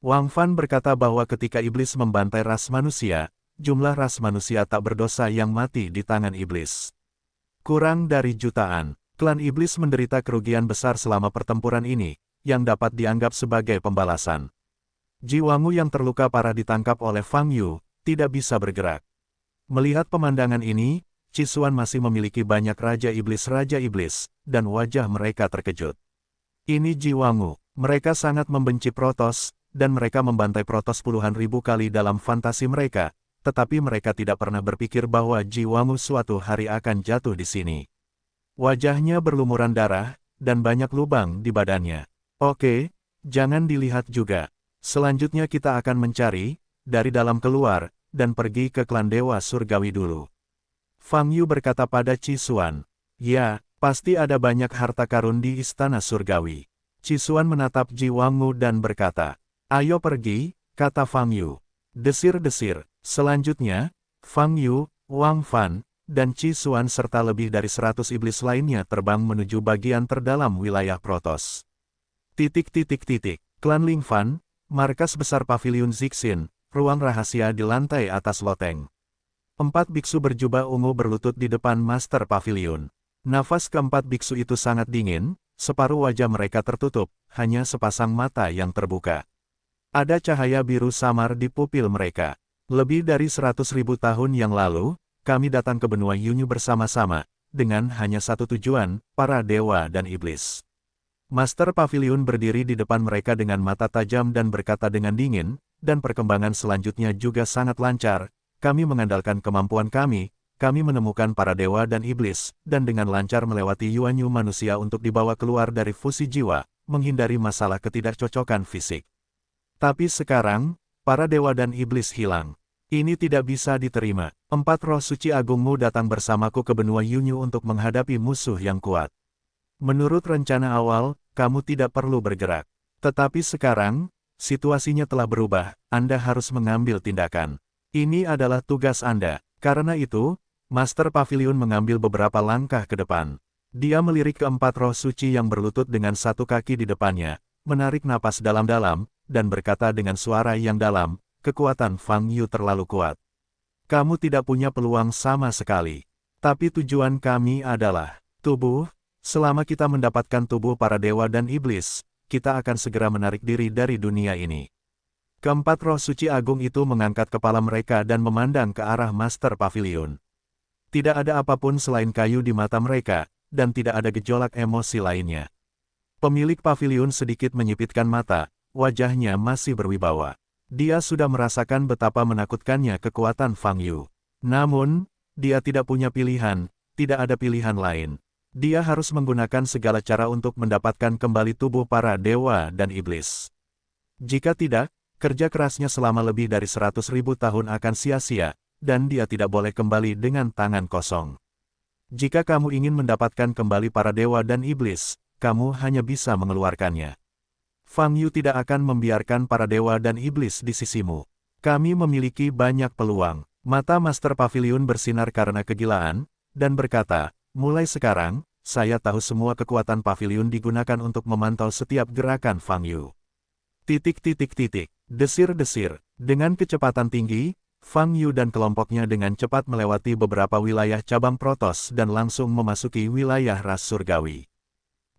Wang Fan berkata bahwa ketika iblis membantai ras manusia, jumlah ras manusia tak berdosa yang mati di tangan iblis kurang dari jutaan. Klan iblis menderita kerugian besar selama pertempuran ini, yang dapat dianggap sebagai pembalasan. Jiwangu yang terluka parah ditangkap oleh Fang Yu, tidak bisa bergerak. Melihat pemandangan ini, Cisuan masih memiliki banyak raja iblis, dan wajah mereka terkejut. Ini Jiwangu, mereka sangat membenci Protos, dan mereka membantai Protos puluhan ribu kali dalam fantasi mereka, tetapi mereka tidak pernah berpikir bahwa Jiwangu suatu hari akan jatuh di sini. Wajahnya berlumuran darah, dan banyak lubang di badannya. Oke, jangan dilihat juga. Selanjutnya kita akan mencari, dari dalam keluar, dan pergi ke klan Dewa Surgawi dulu. Fang Yu berkata pada Cisuan. Ya, pasti ada banyak harta karun di Istana Surgawi. Cisuan menatap Jiwangu dan berkata, ayo pergi, kata Fang Yu. Desir-desir. Selanjutnya, Fang Yu, Wang Fan, dan Cisuan serta lebih dari 100 iblis lainnya terbang menuju bagian terdalam wilayah Protos. Klan Ling Fan, markas besar Paviliun Zixin, ruang rahasia di lantai atas loteng. 4 biksu berjubah ungu berlutut di depan Master Paviliun. Nafas keempat biksu itu sangat dingin, separuh wajah mereka tertutup, hanya sepasang mata yang terbuka. Ada cahaya biru samar di pupil mereka. Lebih dari 100.000 tahun yang lalu, kami datang ke benua Yunyu bersama-sama, dengan hanya satu tujuan, para dewa dan iblis. Master Paviliun berdiri di depan mereka dengan mata tajam dan berkata dengan dingin, dan perkembangan selanjutnya juga sangat lancar, kami mengandalkan kemampuan kami menemukan para dewa dan iblis, dan dengan lancar melewati Yuanyu manusia untuk dibawa keluar dari fusi jiwa, menghindari masalah ketidakcocokan fisik. Tapi sekarang, para dewa dan iblis hilang. Ini tidak bisa diterima. 4 roh suci agungmu datang bersamaku ke benua Yunyu untuk menghadapi musuh yang kuat. Menurut rencana awal, kamu tidak perlu bergerak. Tetapi sekarang, situasinya telah berubah, Anda harus mengambil tindakan. Ini adalah tugas Anda. Karena itu, Master Paviliun mengambil beberapa langkah ke depan. Dia melirik ke 4 roh suci yang berlutut dengan satu kaki di depannya, menarik napas dalam-dalam, dan berkata dengan suara yang dalam, kekuatan Fang Yu terlalu kuat. Kamu tidak punya peluang sama sekali. Tapi tujuan kami adalah tubuh, Selama kita mendapatkan tubuh para dewa dan iblis, kita akan segera menarik diri dari dunia ini. Keempat roh suci agung itu mengangkat kepala mereka dan memandang ke arah Master Pavilion. Tidak ada apapun selain kayu di mata mereka, dan tidak ada gejolak emosi lainnya. Pemilik pavilion sedikit menyipitkan mata, wajahnya masih berwibawa. Dia sudah merasakan betapa menakutkannya kekuatan Fang Yu. Namun, dia tidak punya pilihan, tidak ada pilihan lain. Dia harus menggunakan segala cara untuk mendapatkan kembali tubuh para dewa dan iblis. Jika tidak, kerja kerasnya selama lebih dari 100.000 tahun akan sia-sia, dan dia tidak boleh kembali dengan tangan kosong. Jika kamu ingin mendapatkan kembali para dewa dan iblis, kamu hanya bisa mengeluarkannya. Fang Yu tidak akan membiarkan para dewa dan iblis di sisimu. Kami memiliki banyak peluang. Mata Master Pavilion bersinar karena kegilaan, dan berkata, mulai sekarang, saya tahu semua kekuatan pavilion digunakan untuk memantau setiap gerakan Fang Yu. Desir-desir. Dengan kecepatan tinggi, Fang Yu dan kelompoknya dengan cepat melewati beberapa wilayah cabang Protoss dan langsung memasuki wilayah ras surgawi.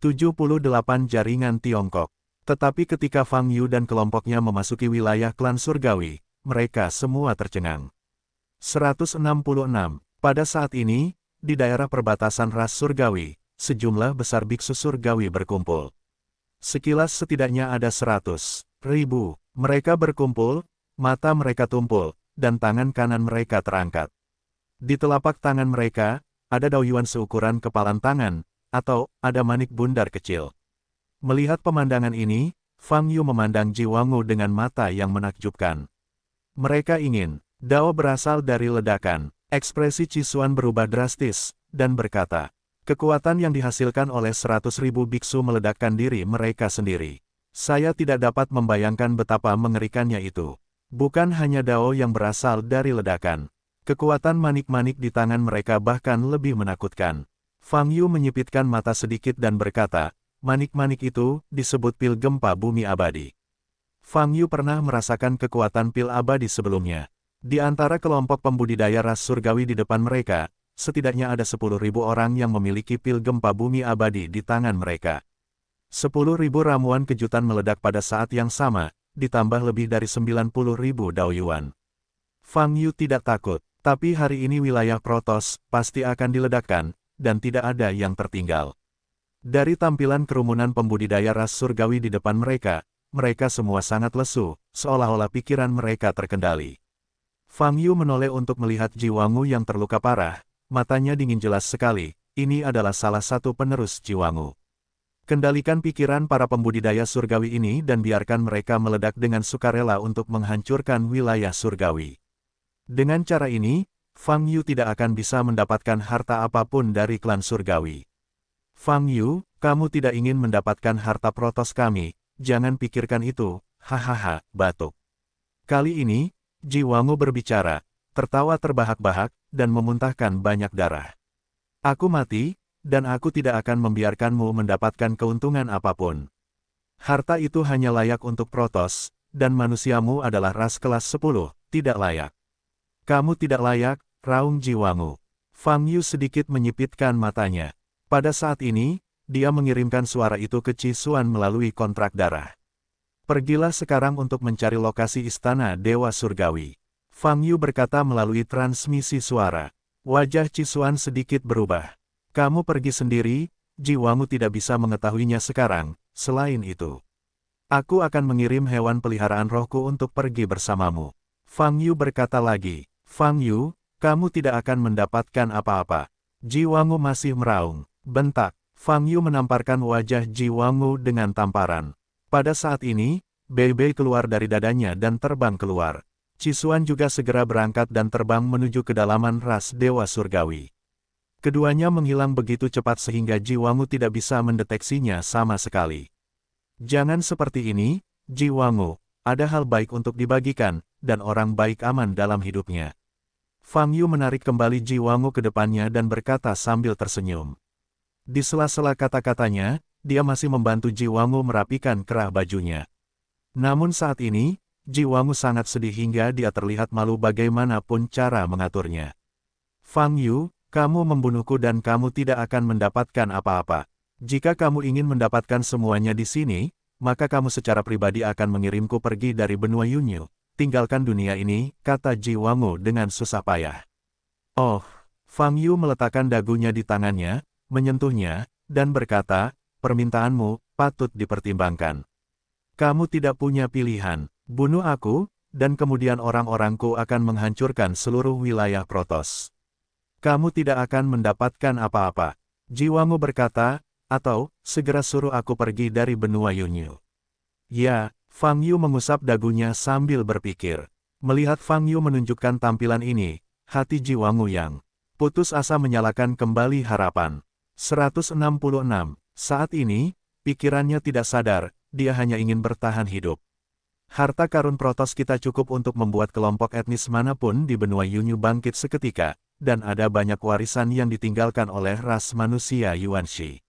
78 Jaringan Tiongkok. Tetapi ketika Fang Yu dan kelompoknya memasuki wilayah klan surgawi, mereka semua tercengang. 166. Pada saat ini, di daerah perbatasan ras surgawi, sejumlah besar biksu surgawi berkumpul. Sekilas setidaknya ada 100.000. Mereka berkumpul, mata mereka tumpul, dan tangan kanan mereka terangkat. Di telapak tangan mereka, ada dauyuan seukuran kepalan tangan, atau ada manik bundar kecil. Melihat pemandangan ini, Fang Yu memandang Ji Wangu dengan mata yang menakjubkan. Mereka ingin. Dao berasal dari ledakan. Ekspresi Cisuan berubah drastis, dan berkata, kekuatan yang dihasilkan oleh 100.000 biksu meledakkan diri mereka sendiri. Saya tidak dapat membayangkan betapa mengerikannya itu. Bukan hanya Dao yang berasal dari ledakan. Kekuatan manik-manik di tangan mereka bahkan lebih menakutkan. Fang Yu menyipitkan mata sedikit dan berkata, manik-manik itu disebut pil gempa bumi abadi. Fang Yu pernah merasakan kekuatan pil abadi sebelumnya. Di antara kelompok pembudidaya ras surgawi di depan mereka, setidaknya ada 10.000 orang yang memiliki pil gempa bumi abadi di tangan mereka. 10.000 ramuan kejutan meledak pada saat yang sama, ditambah lebih dari 90.000 daoyuan. Fang Yu tidak takut, tapi hari ini wilayah Protoss pasti akan diledakkan, dan tidak ada yang tertinggal. Dari tampilan kerumunan pembudidaya ras surgawi di depan mereka, mereka semua sangat lesu, seolah-olah pikiran mereka terkendali. Fang Yu menoleh untuk melihat Ji Wangu yang terluka parah, matanya dingin jelas sekali, ini adalah salah satu penerus Ji Wangu. Kendalikan pikiran para pembudidaya surgawi ini dan biarkan mereka meledak dengan sukarela untuk menghancurkan wilayah surgawi. Dengan cara ini, Fang Yu tidak akan bisa mendapatkan harta apapun dari klan surgawi. Fang Yu, kamu tidak ingin mendapatkan harta Protoss kami, jangan pikirkan itu, hahaha, batuk. Kali ini, Ji Wangu berbicara, tertawa terbahak-bahak, dan memuntahkan banyak darah. Aku mati, dan aku tidak akan membiarkanmu mendapatkan keuntungan apapun. Harta itu hanya layak untuk Protoss, dan manusiamu adalah ras kelas 10, tidak layak. Kamu tidak layak, raung Ji Wangu. Fang Yu sedikit menyipitkan matanya. Pada saat ini, dia mengirimkan suara itu ke Cisuan melalui kontrak darah. Pergilah sekarang untuk mencari lokasi istana Dewa Surgawi. Fang Yu berkata melalui transmisi suara. Wajah Cisuan sedikit berubah. Kamu pergi sendiri, Ji Wangu tidak bisa mengetahuinya sekarang, selain itu. Aku akan mengirim hewan peliharaan rohku untuk pergi bersamamu. Fang Yu berkata lagi. Fang Yu, kamu tidak akan mendapatkan apa-apa. Ji Wangu masih meraung. Bentak. Fang Yu menamparkan wajah Ji Wangu dengan tamparan. Pada saat ini, Bei keluar dari dadanya dan terbang keluar. Cisuan juga segera berangkat dan terbang menuju kedalaman ras Dewa Surgawi. Keduanya menghilang begitu cepat sehingga Ji Wangu tidak bisa mendeteksinya sama sekali. Jangan seperti ini, Ji Wangu, ada hal baik untuk dibagikan, dan orang baik aman dalam hidupnya. Fang Yu menarik kembali Ji Wangu ke depannya dan berkata sambil tersenyum. Di sela-sela kata-katanya, dia masih membantu Ji Wangu merapikan kerah bajunya. Namun saat ini, Ji Wangu sangat sedih hingga dia terlihat malu bagaimanapun cara mengaturnya. Fang Yu, kamu membunuhku dan kamu tidak akan mendapatkan apa-apa. Jika kamu ingin mendapatkan semuanya di sini, maka kamu secara pribadi akan mengirimku pergi dari benua Yunyu. Tinggalkan dunia ini, kata Ji Wangu dengan susah payah. Oh, Fang Yu meletakkan dagunya di tangannya, menyentuhnya, dan berkata, permintaanmu patut dipertimbangkan. Kamu tidak punya pilihan, bunuh aku, dan kemudian orang-orangku akan menghancurkan seluruh wilayah Protoss. Kamu tidak akan mendapatkan apa-apa. Ji Wangu berkata, atau, segera suruh aku pergi dari benua Yunyu. Ya, Fang Yu mengusap dagunya sambil berpikir. Melihat Fang Yu menunjukkan tampilan ini, hati Ji Wangu yang putus asa menyalakan kembali harapan. 166. Saat ini, pikirannya tidak sadar, dia hanya ingin bertahan hidup. Harta karun Protoss kita cukup untuk membuat kelompok etnis manapun di benua Yunyu bangkit seketika, dan ada banyak warisan yang ditinggalkan oleh ras manusia Yuanshi.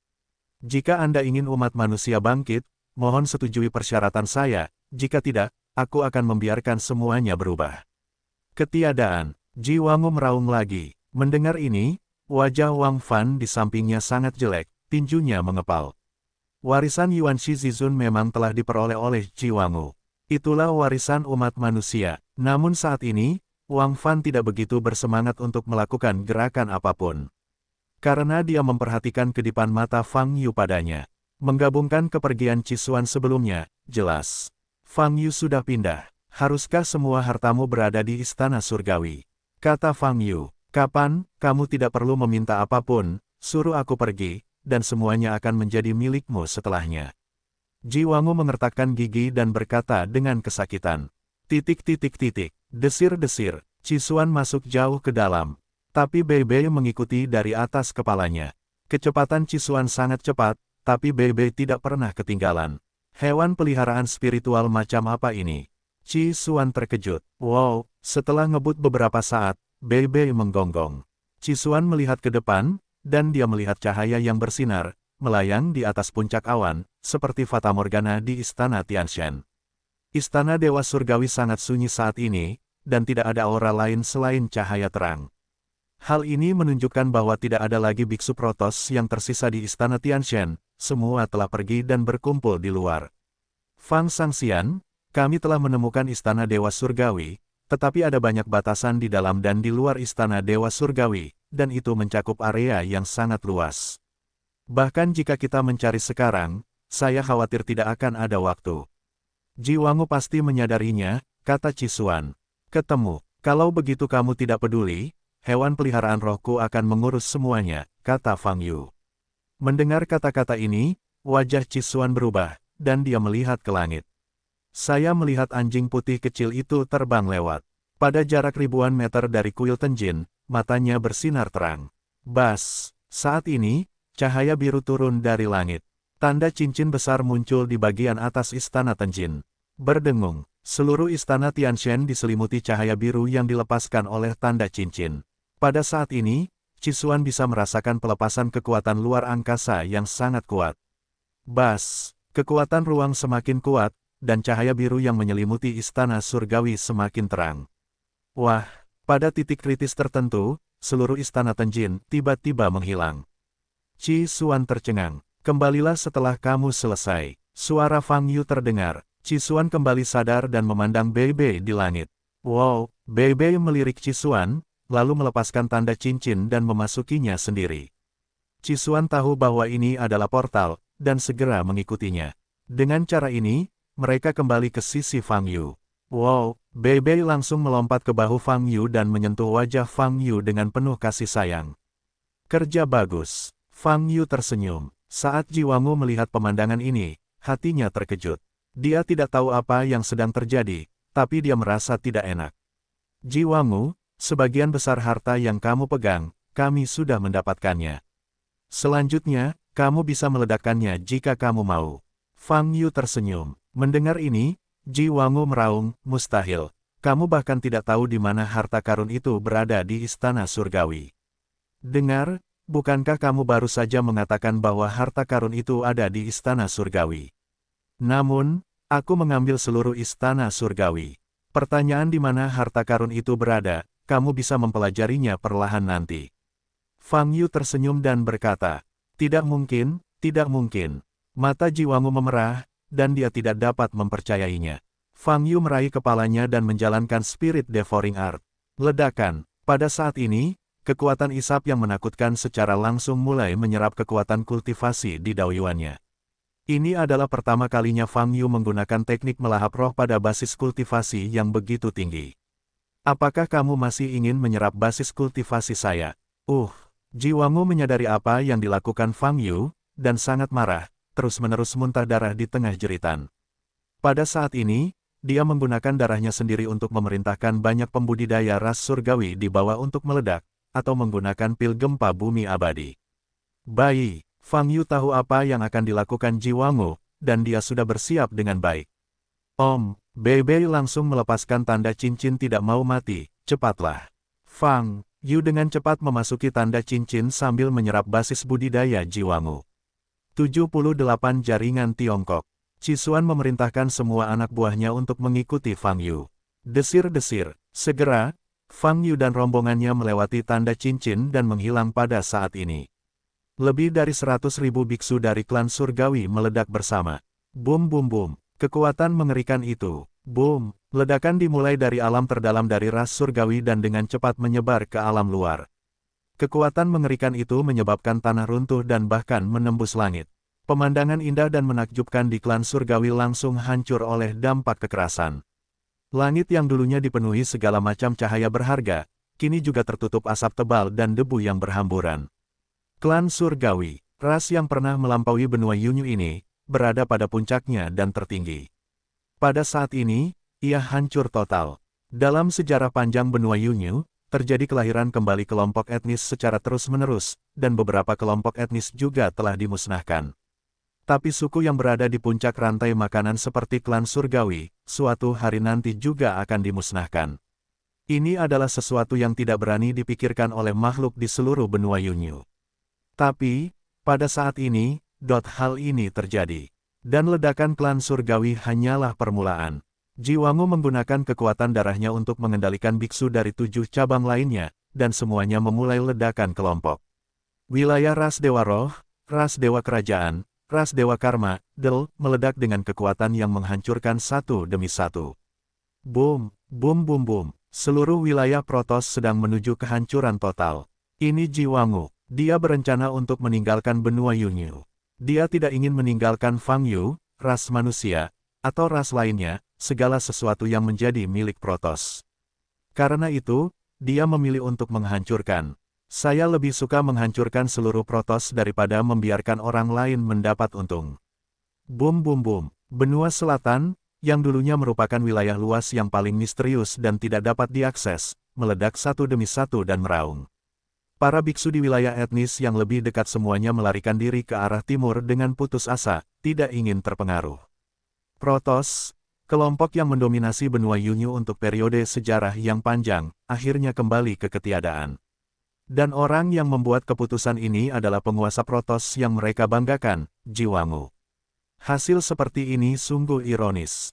Jika Anda ingin umat manusia bangkit, mohon setujui persyaratan saya, jika tidak, aku akan membiarkan semuanya berubah. Ketiadaan, Ji Wangu meraung lagi. Mendengar ini, wajah Wang Fan di sampingnya sangat jelek, tinjunya mengepal. Warisan Yuanshi Zizun memang telah diperoleh oleh Ji Wangu. Itulah warisan umat manusia, namun saat ini, Wang Fan tidak begitu bersemangat untuk melakukan gerakan apapun. Karena dia memperhatikan kedipan mata Fang Yu padanya. Menggabungkan kepergian Cisuan sebelumnya, jelas. Fang Yu sudah pindah. Haruskah semua hartamu berada di istana surgawi? Kata Fang Yu, kapan, kamu tidak perlu meminta apapun, suruh aku pergi, dan semuanya akan menjadi milikmu setelahnya. Ji Wangu mengertakkan gigi dan berkata dengan kesakitan. Desir-desir, Cisuan masuk jauh ke dalam. Tapi Bei Bei mengikuti dari atas kepalanya. Kecepatan Cisuan sangat cepat, tapi Bei Bei tidak pernah ketinggalan. Hewan peliharaan spiritual macam apa ini? Cisuan terkejut. Wow, setelah ngebut beberapa saat, Bei Bei menggonggong. Cisuan melihat ke depan, dan dia melihat cahaya yang bersinar, melayang di atas puncak awan, seperti fatamorgana di istana Tianshan. Istana Dewa Surgawi sangat sunyi saat ini, dan tidak ada aura lain selain cahaya terang. Hal ini menunjukkan bahwa tidak ada lagi biksu Protoss yang tersisa di istana Tianshan, semua telah pergi dan berkumpul di luar. Fang Sangxian, kami telah menemukan istana Dewa Surgawi, tetapi ada banyak batasan di dalam dan di luar istana Dewa Surgawi, dan itu mencakup area yang sangat luas. Bahkan jika kita mencari sekarang, saya khawatir tidak akan ada waktu. Ji Wangu pasti menyadarinya, kata Cisuan. Ketemu, kalau begitu kamu tidak peduli, hewan peliharaan rohku akan mengurus semuanya, kata Fang Yu. Mendengar kata-kata ini, wajah Cisuan berubah, dan dia melihat ke langit. Saya melihat anjing putih kecil itu terbang lewat. Pada jarak ribuan meter dari kuil Tenjin, matanya bersinar terang. Bas, saat ini, cahaya biru turun dari langit. Tanda cincin besar muncul di bagian atas istana Tenjin. Berdengung, seluruh istana Tianshan diselimuti cahaya biru yang dilepaskan oleh tanda cincin. Pada saat ini, Cisuan bisa merasakan pelepasan kekuatan luar angkasa yang sangat kuat. Bas, kekuatan ruang semakin kuat, dan cahaya biru yang menyelimuti istana surgawi semakin terang. Wah, pada titik kritis tertentu, seluruh istana Tenjin tiba-tiba menghilang. Cisuan tercengang. Kembalilah setelah kamu selesai. Suara Fang Yu terdengar. Cisuan kembali sadar dan memandang Bei Bei di langit. Wow, Bei Bei melirik Cisuan, lalu melepaskan tanda cincin dan memasukinya sendiri. Cisuan tahu bahwa ini adalah portal, dan segera mengikutinya. Dengan cara ini, mereka kembali ke sisi Fang Yu. Wow, Bei Bei langsung melompat ke bahu Fang Yu dan menyentuh wajah Fang Yu dengan penuh kasih sayang. Kerja bagus. Fang Yu tersenyum. Saat Ji Wangu melihat pemandangan ini, hatinya terkejut. Dia tidak tahu apa yang sedang terjadi, tapi dia merasa tidak enak. Ji Wangu, sebagian besar harta yang kamu pegang, kami sudah mendapatkannya. Selanjutnya, kamu bisa meledakkannya jika kamu mau. Fang Yu tersenyum. Mendengar ini, Ji Wangu meraung, mustahil. Kamu bahkan tidak tahu di mana harta karun itu berada di istana surgawi. Dengar, bukankah kamu baru saja mengatakan bahwa harta karun itu ada di istana surgawi? Namun, aku mengambil seluruh istana surgawi. Pertanyaan di mana harta karun itu berada, kamu bisa mempelajarinya perlahan nanti. Fang Yu tersenyum dan berkata, tidak mungkin, Tidak mungkin. Mata Jiwangu memerah, dan dia tidak dapat mempercayainya. Fang Yu meraih kepalanya dan menjalankan Spirit Devouring Art. Ledakan. Pada saat ini, kekuatan isap yang menakutkan secara langsung mulai menyerap kekuatan kultivasi di daoyuannya. Ini adalah pertama kalinya Fang Yu menggunakan teknik melahap roh pada basis kultivasi yang begitu tinggi. Apakah kamu masih ingin menyerap basis kultivasi saya? Jiwangu menyadari apa yang dilakukan Fang Yu, dan sangat marah, terus-menerus muntah darah di tengah jeritan. Pada saat ini, dia menggunakan darahnya sendiri untuk memerintahkan banyak pembudidaya ras surgawi di bawah untuk meledak, atau menggunakan pil gempa bumi abadi. Bayi, Fang Yu tahu apa yang akan dilakukan Jiwangu, dan dia sudah bersiap dengan baik. Bei langsung melepaskan tanda cincin tidak mau mati, cepatlah. Fang Yu dengan cepat memasuki tanda cincin sambil menyerap basis budidaya Jiwangu. 78 Jaringan Tiongkok. Cisuan memerintahkan semua anak buahnya untuk mengikuti Fang Yu. Desir-desir, segera, Fang Yu dan rombongannya melewati tanda cincin dan menghilang pada saat ini. Lebih dari 100.000 biksu dari klan surgawi meledak bersama. Boom boom boom. Kekuatan mengerikan itu. Boom, ledakan dimulai dari alam terdalam dari ras surgawi dan dengan cepat menyebar ke alam luar. Kekuatan mengerikan itu menyebabkan tanah runtuh dan bahkan menembus langit. Pemandangan indah dan menakjubkan di klan surgawi langsung hancur oleh dampak kekerasan. Langit yang dulunya dipenuhi segala macam cahaya berharga, kini juga tertutup asap tebal dan debu yang berhamburan. Klan surgawi, ras yang pernah melampaui benua Yunyu ini, berada pada puncaknya dan tertinggi. Pada saat ini, ia hancur total. Dalam sejarah panjang benua Yunyu, terjadi kelahiran kembali kelompok etnis secara terus-menerus, dan beberapa kelompok etnis juga telah dimusnahkan. Tapi suku yang berada di puncak rantai makanan seperti klan surgawi, suatu hari nanti juga akan dimusnahkan. Ini adalah sesuatu yang tidak berani dipikirkan oleh makhluk di seluruh benua Yunyu. Tapi, pada saat ini, hal ini terjadi. Dan ledakan klan surgawi hanyalah permulaan. Jiwangu menggunakan kekuatan darahnya untuk mengendalikan biksu dari 7 cabang lainnya, dan semuanya memulai ledakan kelompok. Wilayah ras Dewa Roh, ras Dewa Kerajaan, ras Dewa Karma, meledak dengan kekuatan yang menghancurkan satu demi satu. Boom, boom boom boom. Seluruh wilayah Protoss sedang menuju kehancuran total. Ini Jiwangu. Dia berencana untuk meninggalkan benua Yunyu. Dia tidak ingin meninggalkan Fang Yu, ras manusia, atau ras lainnya, segala sesuatu yang menjadi milik Protoss. Karena itu, dia memilih untuk menghancurkan. Saya lebih suka menghancurkan seluruh Protoss daripada membiarkan orang lain mendapat untung. Boom boom boom. Benua Selatan, yang dulunya merupakan wilayah luas yang paling misterius dan tidak dapat diakses, meledak satu demi satu dan meraung. Para biksu di wilayah etnis yang lebih dekat semuanya melarikan diri ke arah timur dengan putus asa, tidak ingin terpengaruh. Protoss, kelompok yang mendominasi benua Yunyu untuk periode sejarah yang panjang, akhirnya kembali ke ketiadaan. Dan orang yang membuat keputusan ini adalah penguasa Protoss yang mereka banggakan, Jiwangu. Hasil seperti ini sungguh ironis.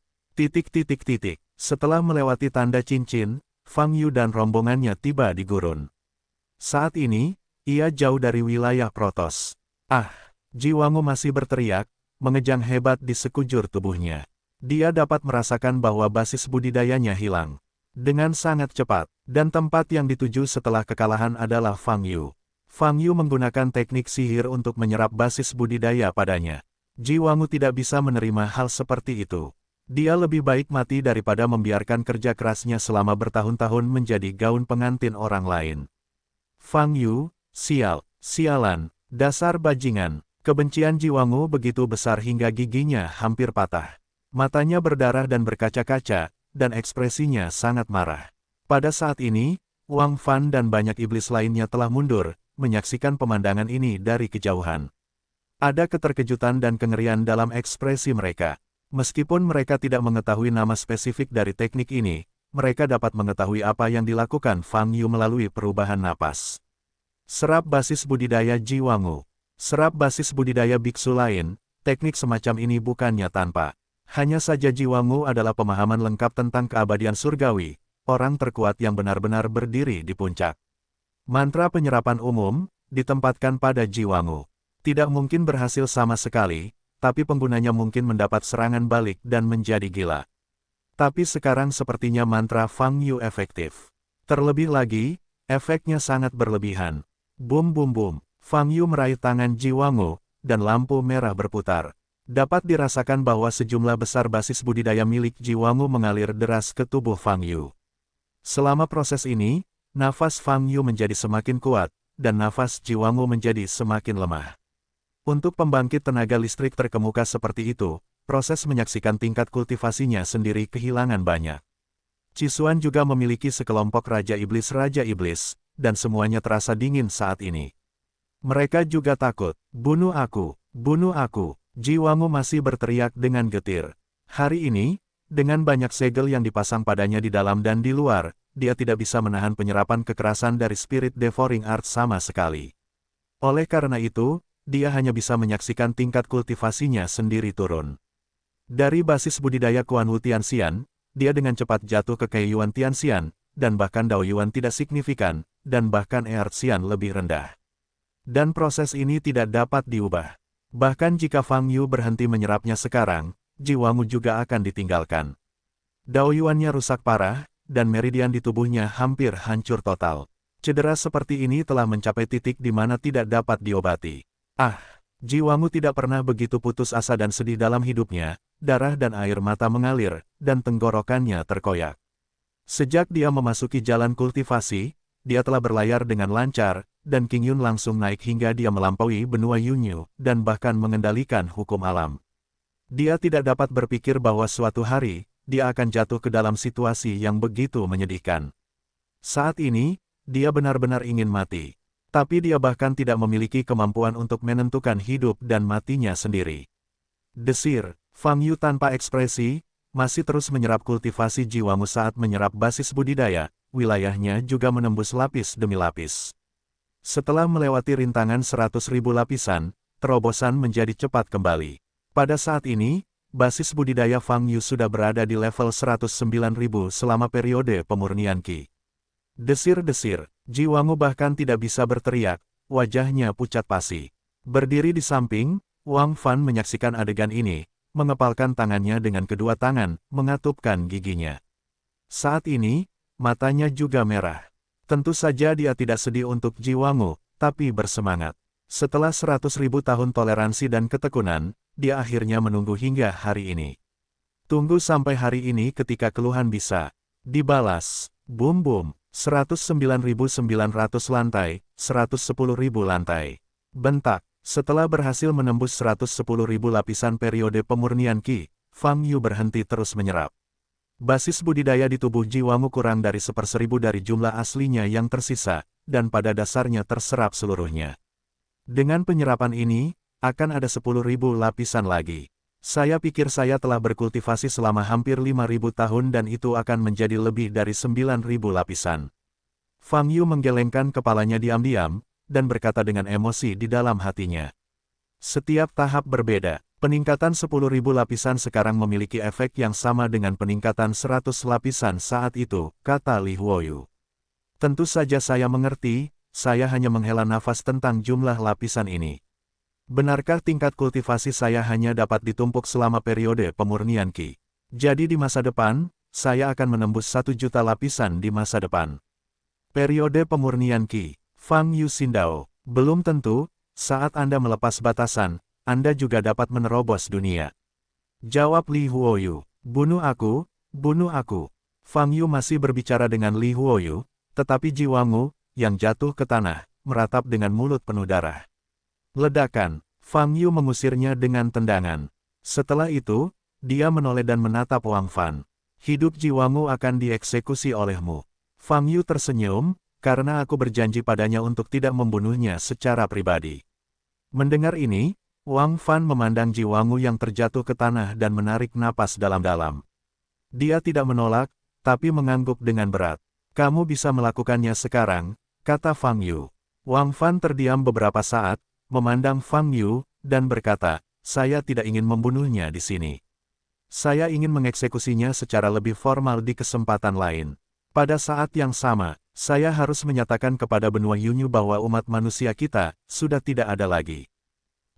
Setelah melewati tanda cincin, Fang Yu dan rombongannya tiba di gurun. Saat ini, ia jauh dari wilayah Protoss. Jiwangu masih berteriak, mengejang hebat di sekujur tubuhnya. Dia dapat merasakan bahwa basis budidayanya hilang. Dengan sangat cepat, dan tempat yang dituju setelah kekalahan adalah Fang Yu. Fang Yu menggunakan teknik sihir untuk menyerap basis budidaya padanya. Jiwangu tidak bisa menerima hal seperti itu. Dia lebih baik mati daripada membiarkan kerja kerasnya selama bertahun-tahun menjadi gaun pengantin orang lain. Fang Yu, sialan, dasar bajingan. Kebencian Jiwangu begitu besar hingga giginya hampir patah. Matanya berdarah dan berkaca-kaca, dan ekspresinya sangat marah. Pada saat ini, Wang Fan dan banyak iblis lainnya telah mundur, menyaksikan pemandangan ini dari kejauhan. Ada keterkejutan dan kengerian dalam ekspresi mereka. Meskipun mereka tidak mengetahui nama spesifik dari teknik ini, mereka dapat mengetahui apa yang dilakukan Fang Yu melalui perubahan napas. Serap basis budidaya Jiwangu. Serap basis budidaya biksu lain, teknik semacam ini bukannya tanpa. Hanya saja Jiwangu adalah pemahaman lengkap tentang keabadian surgawi, orang terkuat yang benar-benar berdiri di puncak. Mantra penyerapan umum, ditempatkan pada Jiwangu. Tidak mungkin berhasil sama sekali, tapi penggunanya mungkin mendapat serangan balik dan menjadi gila. Tapi sekarang sepertinya mantra Fang Yu efektif. Terlebih lagi, efeknya sangat berlebihan. Bum bum bum, Fang Yu meraih tangan Ji Wangu, dan lampu merah berputar. Dapat dirasakan bahwa sejumlah besar basis budidaya milik Ji Wangu mengalir deras ke tubuh Fang Yu. Selama proses ini, nafas Fang Yu menjadi semakin kuat, dan nafas Ji Wangu menjadi semakin lemah. Untuk pembangkit tenaga listrik terkemuka seperti itu, proses menyaksikan tingkat kultivasinya sendiri kehilangan banyak. Cisuan juga memiliki sekelompok Raja Iblis, dan semuanya terasa dingin saat ini. Mereka juga takut, bunuh aku, bunuh aku. Ji Wangu masih berteriak dengan getir. Hari ini, dengan banyak segel yang dipasang padanya di dalam dan di luar, dia tidak bisa menahan penyerapan kekerasan dari Spirit Devouring Art sama sekali. Oleh karena itu, dia hanya bisa menyaksikan tingkat kultivasinya sendiri turun. Dari basis budidaya Kuanwu Tianxian, dia dengan cepat jatuh ke Keiyuan Tianxian, dan bahkan Daoyuan tidak signifikan, dan bahkan Earthxian lebih rendah. Dan proses ini tidak dapat diubah. Bahkan jika Fang Yu berhenti menyerapnya sekarang, Ji Wangu juga akan ditinggalkan. Daoyuannya rusak parah, dan meridian di tubuhnya hampir hancur total. Cedera seperti ini telah mencapai titik di mana tidak dapat diobati. Ji Wangu tidak pernah begitu putus asa dan sedih dalam hidupnya, darah dan air mata mengalir, dan tenggorokannya terkoyak. Sejak dia memasuki jalan kultivasi, dia telah berlayar dengan lancar, dan Qing Yun langsung naik hingga dia melampaui benua Yunyu, dan bahkan mengendalikan hukum alam. Dia tidak dapat berpikir bahwa suatu hari, dia akan jatuh ke dalam situasi yang begitu menyedihkan. Saat ini, dia benar-benar ingin mati. Tapi dia bahkan tidak memiliki kemampuan untuk menentukan hidup dan matinya sendiri. Desir, Fang Yu tanpa ekspresi, masih terus menyerap kultivasi Ji Wangu saat menyerap basis budidaya, wilayahnya juga menembus lapis demi lapis. Setelah melewati rintangan 100.000 lapisan, terobosan menjadi cepat kembali. Pada saat ini, basis budidaya Fang Yu sudah berada di level 109.000 selama periode pemurnian Qi. Desir-desir, Ji Wangu bahkan tidak bisa berteriak, wajahnya pucat pasi. Berdiri di samping, Wang Fan menyaksikan adegan ini, mengepalkan tangannya dengan kedua tangan, mengatupkan giginya. Saat ini, matanya juga merah. Tentu saja dia tidak sedih untuk Ji Wangu, tapi bersemangat. Setelah 100.000 tahun toleransi dan ketekunan, dia akhirnya menunggu hingga hari ini. Tunggu sampai hari ini ketika keluhan bisa dibalas. Bum bum. 109.900 lantai, 110.000 lantai. Bentak, setelah berhasil menembus 110.000 lapisan periode pemurnian Qi, Fang Yu berhenti terus menyerap. Basis budidaya di tubuh Ji Wangu kurang dari 1/1000 dari jumlah aslinya yang tersisa, dan pada dasarnya terserap seluruhnya. Dengan penyerapan ini, akan ada 10.000 lapisan lagi. Saya pikir saya telah berkultivasi selama hampir 5.000 tahun dan itu akan menjadi lebih dari 9.000 lapisan. Fang Yu menggelengkan kepalanya diam-diam, dan berkata dengan emosi di dalam hatinya. Setiap tahap berbeda. Peningkatan 10.000 lapisan sekarang memiliki efek yang sama dengan peningkatan 100 lapisan saat itu, kata Li Huoyu. Tentu saja saya mengerti, saya hanya menghela nafas tentang jumlah lapisan ini. Benarkah tingkat kultivasi saya hanya dapat ditumpuk selama periode pemurnian Qi? Jadi di masa depan, saya akan menembus 1 juta lapisan di masa depan. Periode pemurnian Qi, Fang Yu Xindao, belum tentu, saat Anda melepas batasan, Anda juga dapat menerobos dunia. Jawab Li Huoyu, bunuh aku, bunuh aku. Fang Yu masih berbicara dengan Li Huoyu, tetapi Ji Wangu, yang jatuh ke tanah, meratap dengan mulut penuh darah. Ledakan, Fang Yu mengusirnya dengan tendangan. Setelah itu, dia menoleh dan menatap Wang Fan. Hidup Ji Wangu akan dieksekusi olehmu. Fang Yu tersenyum, karena aku berjanji padanya untuk tidak membunuhnya secara pribadi. Mendengar ini, Wang Fan memandang Ji Wangu yang terjatuh ke tanah dan menarik napas dalam-dalam. Dia tidak menolak, tapi mengangguk dengan berat. Kamu bisa melakukannya sekarang, kata Fang Yu. Wang Fan terdiam beberapa saat, memandang Fang Yu, dan berkata, saya tidak ingin membunuhnya di sini. Saya ingin mengeksekusinya secara lebih formal di kesempatan lain. Pada saat yang sama, saya harus menyatakan kepada benua Yunyu bahwa umat manusia kita, sudah tidak ada lagi.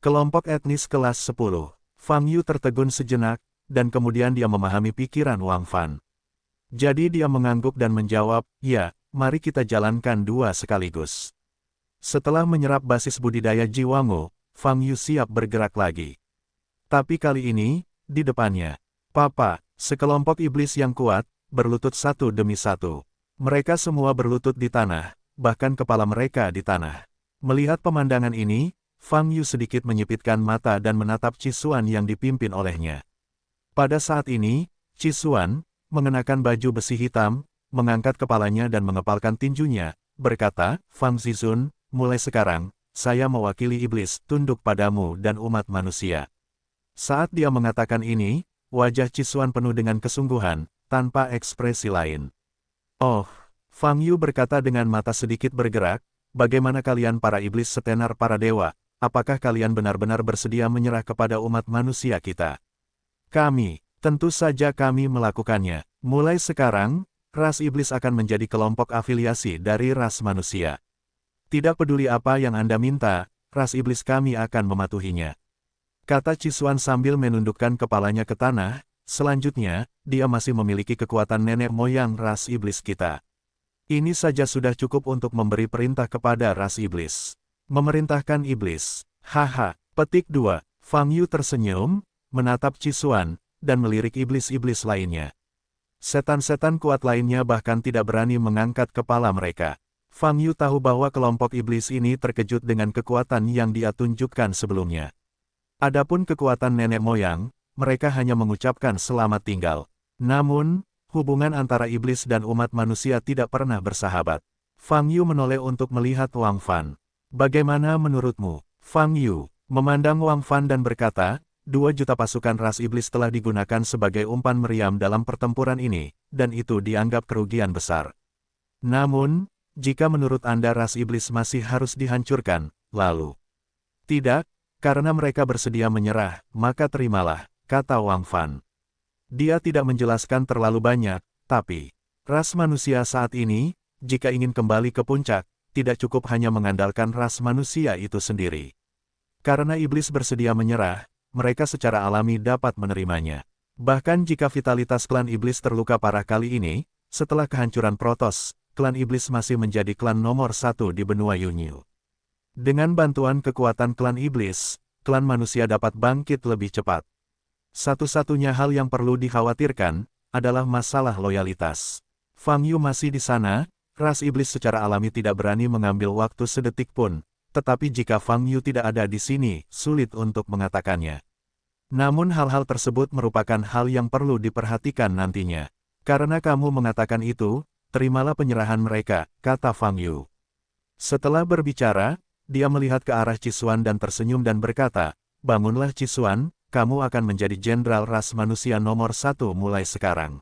Kelompok etnis kelas 10. Fang Yu tertegun sejenak, dan kemudian dia memahami pikiran Wang Fan. Jadi dia mengangguk dan menjawab, ya, mari kita jalankan dua sekaligus. Setelah menyerap basis budidaya Jiwango, Fang Yu siap bergerak lagi. Tapi kali ini, di depannya, Papa, sekelompok iblis yang kuat, berlutut satu demi satu. Mereka semua berlutut di tanah, bahkan kepala mereka di tanah. Melihat pemandangan ini, Fang Yu sedikit menyipitkan mata dan menatap Cisuan yang dipimpin olehnya. Pada saat ini, Cisuan, mengenakan baju besi hitam, mengangkat kepalanya dan mengepalkan tinjunya, berkata, Fang Zizun, mulai sekarang, saya mewakili iblis, tunduk padamu dan umat manusia. Saat dia mengatakan ini, wajah Cisuan penuh dengan kesungguhan, tanpa ekspresi lain. Oh, Fang Yu berkata dengan mata sedikit bergerak, bagaimana kalian para iblis setenar para dewa? Apakah kalian benar-benar bersedia menyerah kepada umat manusia kita? Kami, tentu saja kami melakukannya. Mulai sekarang, ras iblis akan menjadi kelompok afiliasi dari ras manusia. Tidak peduli apa yang Anda minta, ras iblis kami akan mematuhinya. Kata Cisuan sambil menundukkan kepalanya ke tanah, selanjutnya, dia masih memiliki kekuatan nenek moyang ras iblis kita. Ini saja sudah cukup untuk memberi perintah kepada ras iblis. Memerintahkan iblis. Haha, petik 2. Fang Yu tersenyum, menatap Cisuan, dan melirik iblis-iblis lainnya. Setan-setan kuat lainnya bahkan tidak berani mengangkat kepala mereka. Fang Yu tahu bahwa kelompok iblis ini terkejut dengan kekuatan yang dia tunjukkan sebelumnya. Adapun kekuatan nenek moyang, mereka hanya mengucapkan selamat tinggal. Namun, hubungan antara iblis dan umat manusia tidak pernah bersahabat. Fang Yu menoleh untuk melihat Wang Fan. Bagaimana menurutmu? Fang Yu memandang Wang Fan dan berkata, 2 juta pasukan ras iblis telah digunakan sebagai umpan meriam dalam pertempuran ini, dan itu dianggap kerugian besar. Namun, jika menurut Anda ras iblis masih harus dihancurkan, lalu tidak, karena mereka bersedia menyerah, maka terimalah, kata Wang Fan. Dia tidak menjelaskan terlalu banyak, tapi ras manusia saat ini, jika ingin kembali ke puncak, tidak cukup hanya mengandalkan ras manusia itu sendiri. Karena iblis bersedia menyerah, mereka secara alami dapat menerimanya. Bahkan jika vitalitas klan iblis terluka parah kali ini, setelah kehancuran Protoss, klan iblis masih menjadi klan nomor 1 di benua Yunyu. Dengan bantuan kekuatan klan iblis, klan manusia dapat bangkit lebih cepat. Satu-satunya hal yang perlu dikhawatirkan, adalah masalah loyalitas. Fang Yu masih di sana. Ras iblis secara alami tidak berani mengambil waktu sedetik pun, tetapi jika Fang Yu tidak ada di sini, sulit untuk mengatakannya. Namun hal-hal tersebut merupakan hal yang perlu diperhatikan nantinya. Karena kamu mengatakan itu, terimalah penyerahan mereka, kata Fang Yu. Setelah berbicara, dia melihat ke arah Cisuan dan tersenyum dan berkata, bangunlah Cisuan, kamu akan menjadi jenderal ras manusia nomor 1 mulai sekarang.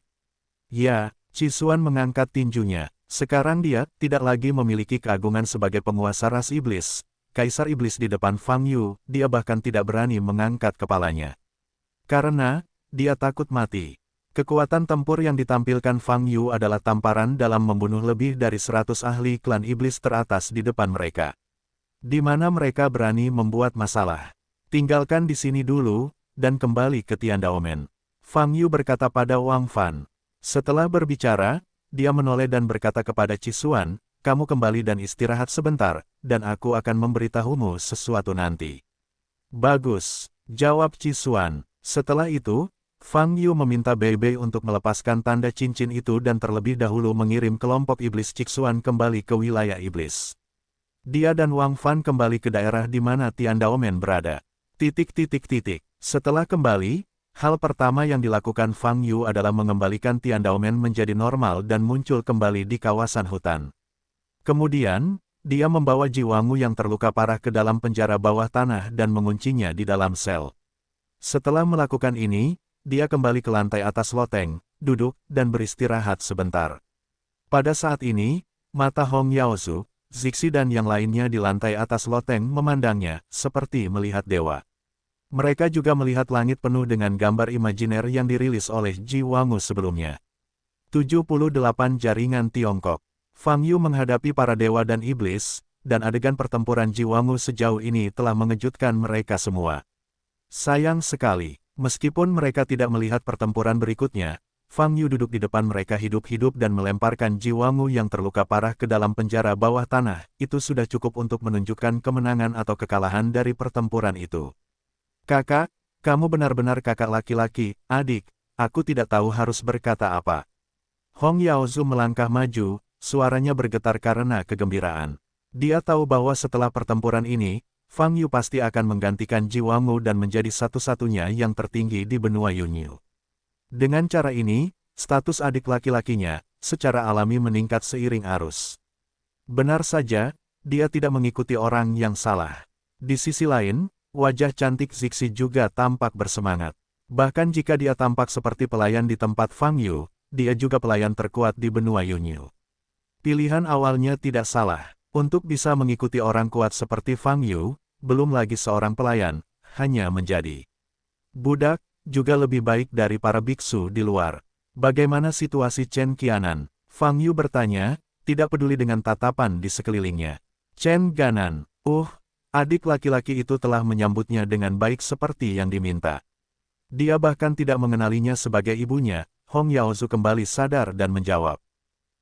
Ya, Cisuan mengangkat tinjunya. Sekarang dia tidak lagi memiliki keagungan sebagai penguasa ras iblis, kaisar iblis di depan Fang Yu, dia bahkan tidak berani mengangkat kepalanya. Karena, dia takut mati. Kekuatan tempur yang ditampilkan Fang Yu adalah tamparan dalam membunuh lebih dari 100 ahli klan iblis teratas di depan mereka. Di mana mereka berani membuat masalah. Tinggalkan di sini dulu, dan kembali ke Tiandaomen. Fang Yu berkata pada Wang Fan. Setelah berbicara, dia menoleh dan berkata kepada Cisuan, kamu kembali dan istirahat sebentar, dan aku akan memberitahumu sesuatu nanti. Bagus, jawab Cisuan. Setelah itu, Fang Yu meminta Bei Bei untuk melepaskan tanda cincin itu dan terlebih dahulu mengirim kelompok iblis Cixuan kembali ke wilayah iblis. Dia dan Wang Fan kembali ke daerah di mana Tiandaomen berada. Setelah kembali, hal pertama yang dilakukan Fang Yu adalah mengembalikan Tiandaomen menjadi normal dan muncul kembali di kawasan hutan. Kemudian, dia membawa Jiwangu yang terluka parah ke dalam penjara bawah tanah dan menguncinya di dalam sel. Setelah melakukan ini, dia kembali ke lantai atas loteng, duduk, dan beristirahat sebentar. Pada saat ini, mata Hong Yaozu, Zixi dan yang lainnya di lantai atas loteng memandangnya, seperti melihat dewa. Mereka juga melihat langit penuh dengan gambar imajiner yang dirilis oleh Jiwangu sebelumnya. 78 Jaringan Tiongkok. Fang Yu menghadapi para dewa dan iblis, dan adegan pertempuran Jiwangu sejauh ini telah mengejutkan mereka semua. Sayang sekali, meskipun mereka tidak melihat pertempuran berikutnya, Fang Yu duduk di depan mereka hidup-hidup dan melemparkan Jiwangu yang terluka parah ke dalam penjara bawah tanah. Itu sudah cukup untuk menunjukkan kemenangan atau kekalahan dari pertempuran itu. Kakak, kamu benar-benar kakak laki-laki, adik. Aku tidak tahu harus berkata apa. Hong Yaozu melangkah maju, suaranya bergetar karena kegembiraan. Dia tahu bahwa setelah pertempuran ini, Fang Yu pasti akan menggantikan Jiwangu dan menjadi satu-satunya yang tertinggi di benua Yunyu. Dengan cara ini, status adik laki-lakinya secara alami meningkat seiring arus. Benar saja, dia tidak mengikuti orang yang salah. Di sisi lain, wajah cantik Zixi juga tampak bersemangat. Bahkan jika dia tampak seperti pelayan di tempat Fang Yu, dia juga pelayan terkuat di benua Yunyu. Pilihan awalnya tidak salah. Untuk bisa mengikuti orang kuat seperti Fang Yu, belum lagi seorang pelayan, hanya menjadi budak, juga lebih baik dari para biksu di luar. Bagaimana situasi Chen Qianan? Fang Yu bertanya, tidak peduli dengan tatapan di sekelilingnya. Chen Ganan, adik laki-laki itu telah menyambutnya dengan baik seperti yang diminta. Dia bahkan tidak mengenalinya sebagai ibunya. Hong Yaozu kembali sadar dan menjawab.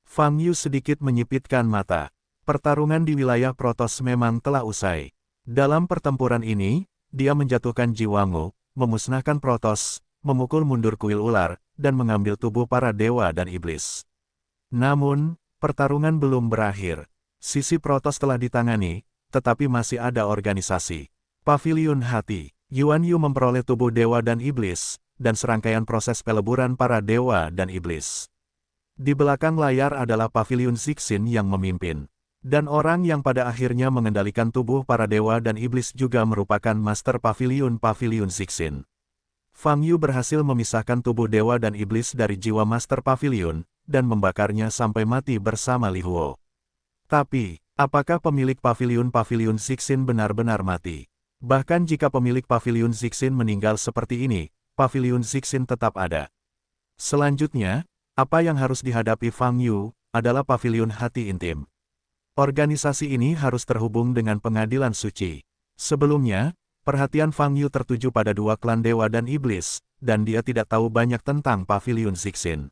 Fang Yu sedikit menyipitkan mata. Pertarungan di wilayah Protos memang telah usai. Dalam pertempuran ini, dia menjatuhkan Jiwangu, memusnahkan Protos, memukul mundur kuil ular, dan mengambil tubuh para dewa dan iblis. Namun, pertarungan belum berakhir. Sisi Protos telah ditangani, tetapi masih ada organisasi. Paviliun Hati, Yuan Yu memperoleh tubuh dewa dan iblis, dan serangkaian proses peleburan para dewa dan iblis. Di belakang layar adalah Paviliun Zixin yang memimpin. Dan orang yang pada akhirnya mengendalikan tubuh para dewa dan iblis juga merupakan Master Paviliun Zixin. Fang Yu berhasil memisahkan tubuh dewa dan iblis dari jiwa Master Paviliun, dan membakarnya sampai mati bersama Li Huo. Tapi, apakah pemilik Paviliun Zixin benar-benar mati? Bahkan jika pemilik Paviliun Zixin meninggal seperti ini, Paviliun Zixin tetap ada. Selanjutnya, apa yang harus dihadapi Fang Yu, adalah Paviliun Hati Intim. Organisasi ini harus terhubung dengan pengadilan suci. Sebelumnya, perhatian Fang Yu tertuju pada dua klan dewa dan iblis, dan dia tidak tahu banyak tentang Paviliun Zixin.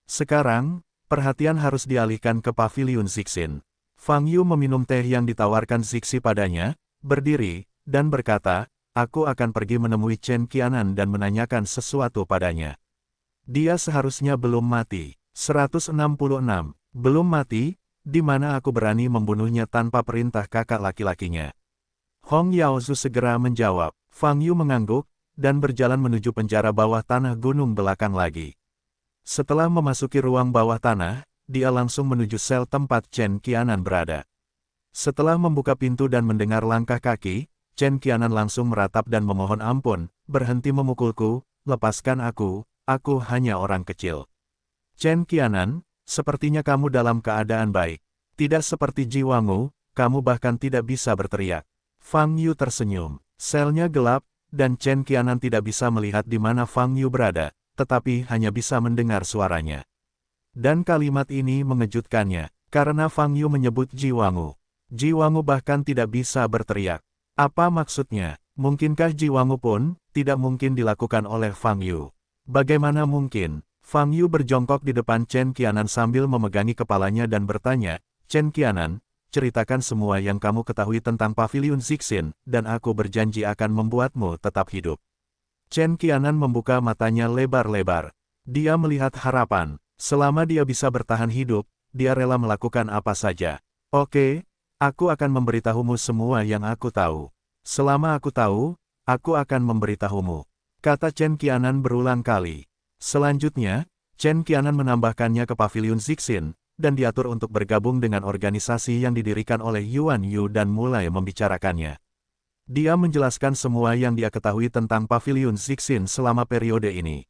Sekarang, perhatian harus dialihkan ke Paviliun Zixin. Fang Yu meminum teh yang ditawarkan Zixi padanya, berdiri, dan berkata, aku akan pergi menemui Chen Qianan dan menanyakan sesuatu padanya. Dia seharusnya belum mati. 166. Belum mati? Di mana aku berani membunuhnya tanpa perintah kakak laki-lakinya? Hong Yaozu segera menjawab. Fang Yu mengangguk, dan berjalan menuju penjara bawah tanah gunung belakang lagi. Setelah memasuki ruang bawah tanah, dia langsung menuju sel tempat Chen Qianan berada. Setelah membuka pintu dan mendengar langkah kaki, Chen Qianan langsung meratap dan memohon ampun, berhenti memukulku, lepaskan aku hanya orang kecil. Chen Qianan, sepertinya kamu dalam keadaan baik. Tidak seperti Jiwangu, kamu bahkan tidak bisa berteriak. Fang Yu tersenyum. Selnya gelap, dan Chen Qianan tidak bisa melihat di mana Fang Yu berada, tetapi hanya bisa mendengar suaranya. Dan kalimat ini mengejutkannya, karena Fang Yu menyebut Jiwangu. Jiwangu bahkan tidak bisa berteriak. Apa maksudnya? Mungkinkah Jiwangu pun tidak mungkin dilakukan oleh Fang Yu? Bagaimana mungkin? Fang Yu berjongkok di depan Chen Qianan sambil memegangi kepalanya dan bertanya, Chen Qianan, ceritakan semua yang kamu ketahui tentang Paviliun Zixin, dan aku berjanji akan membuatmu tetap hidup. Chen Qianan membuka matanya lebar-lebar. Dia melihat harapan. Selama dia bisa bertahan hidup, dia rela melakukan apa saja. Oke, aku akan memberitahumu semua yang aku tahu. Selama aku tahu, aku akan memberitahumu, kata Chen Qianan berulang kali. Selanjutnya, Chen Qianan menambahkannya ke Paviliun Zixin, dan diatur untuk bergabung dengan organisasi yang didirikan oleh Yuan Yu dan mulai membicarakannya. Dia menjelaskan semua yang dia ketahui tentang Paviliun Zixin selama periode ini.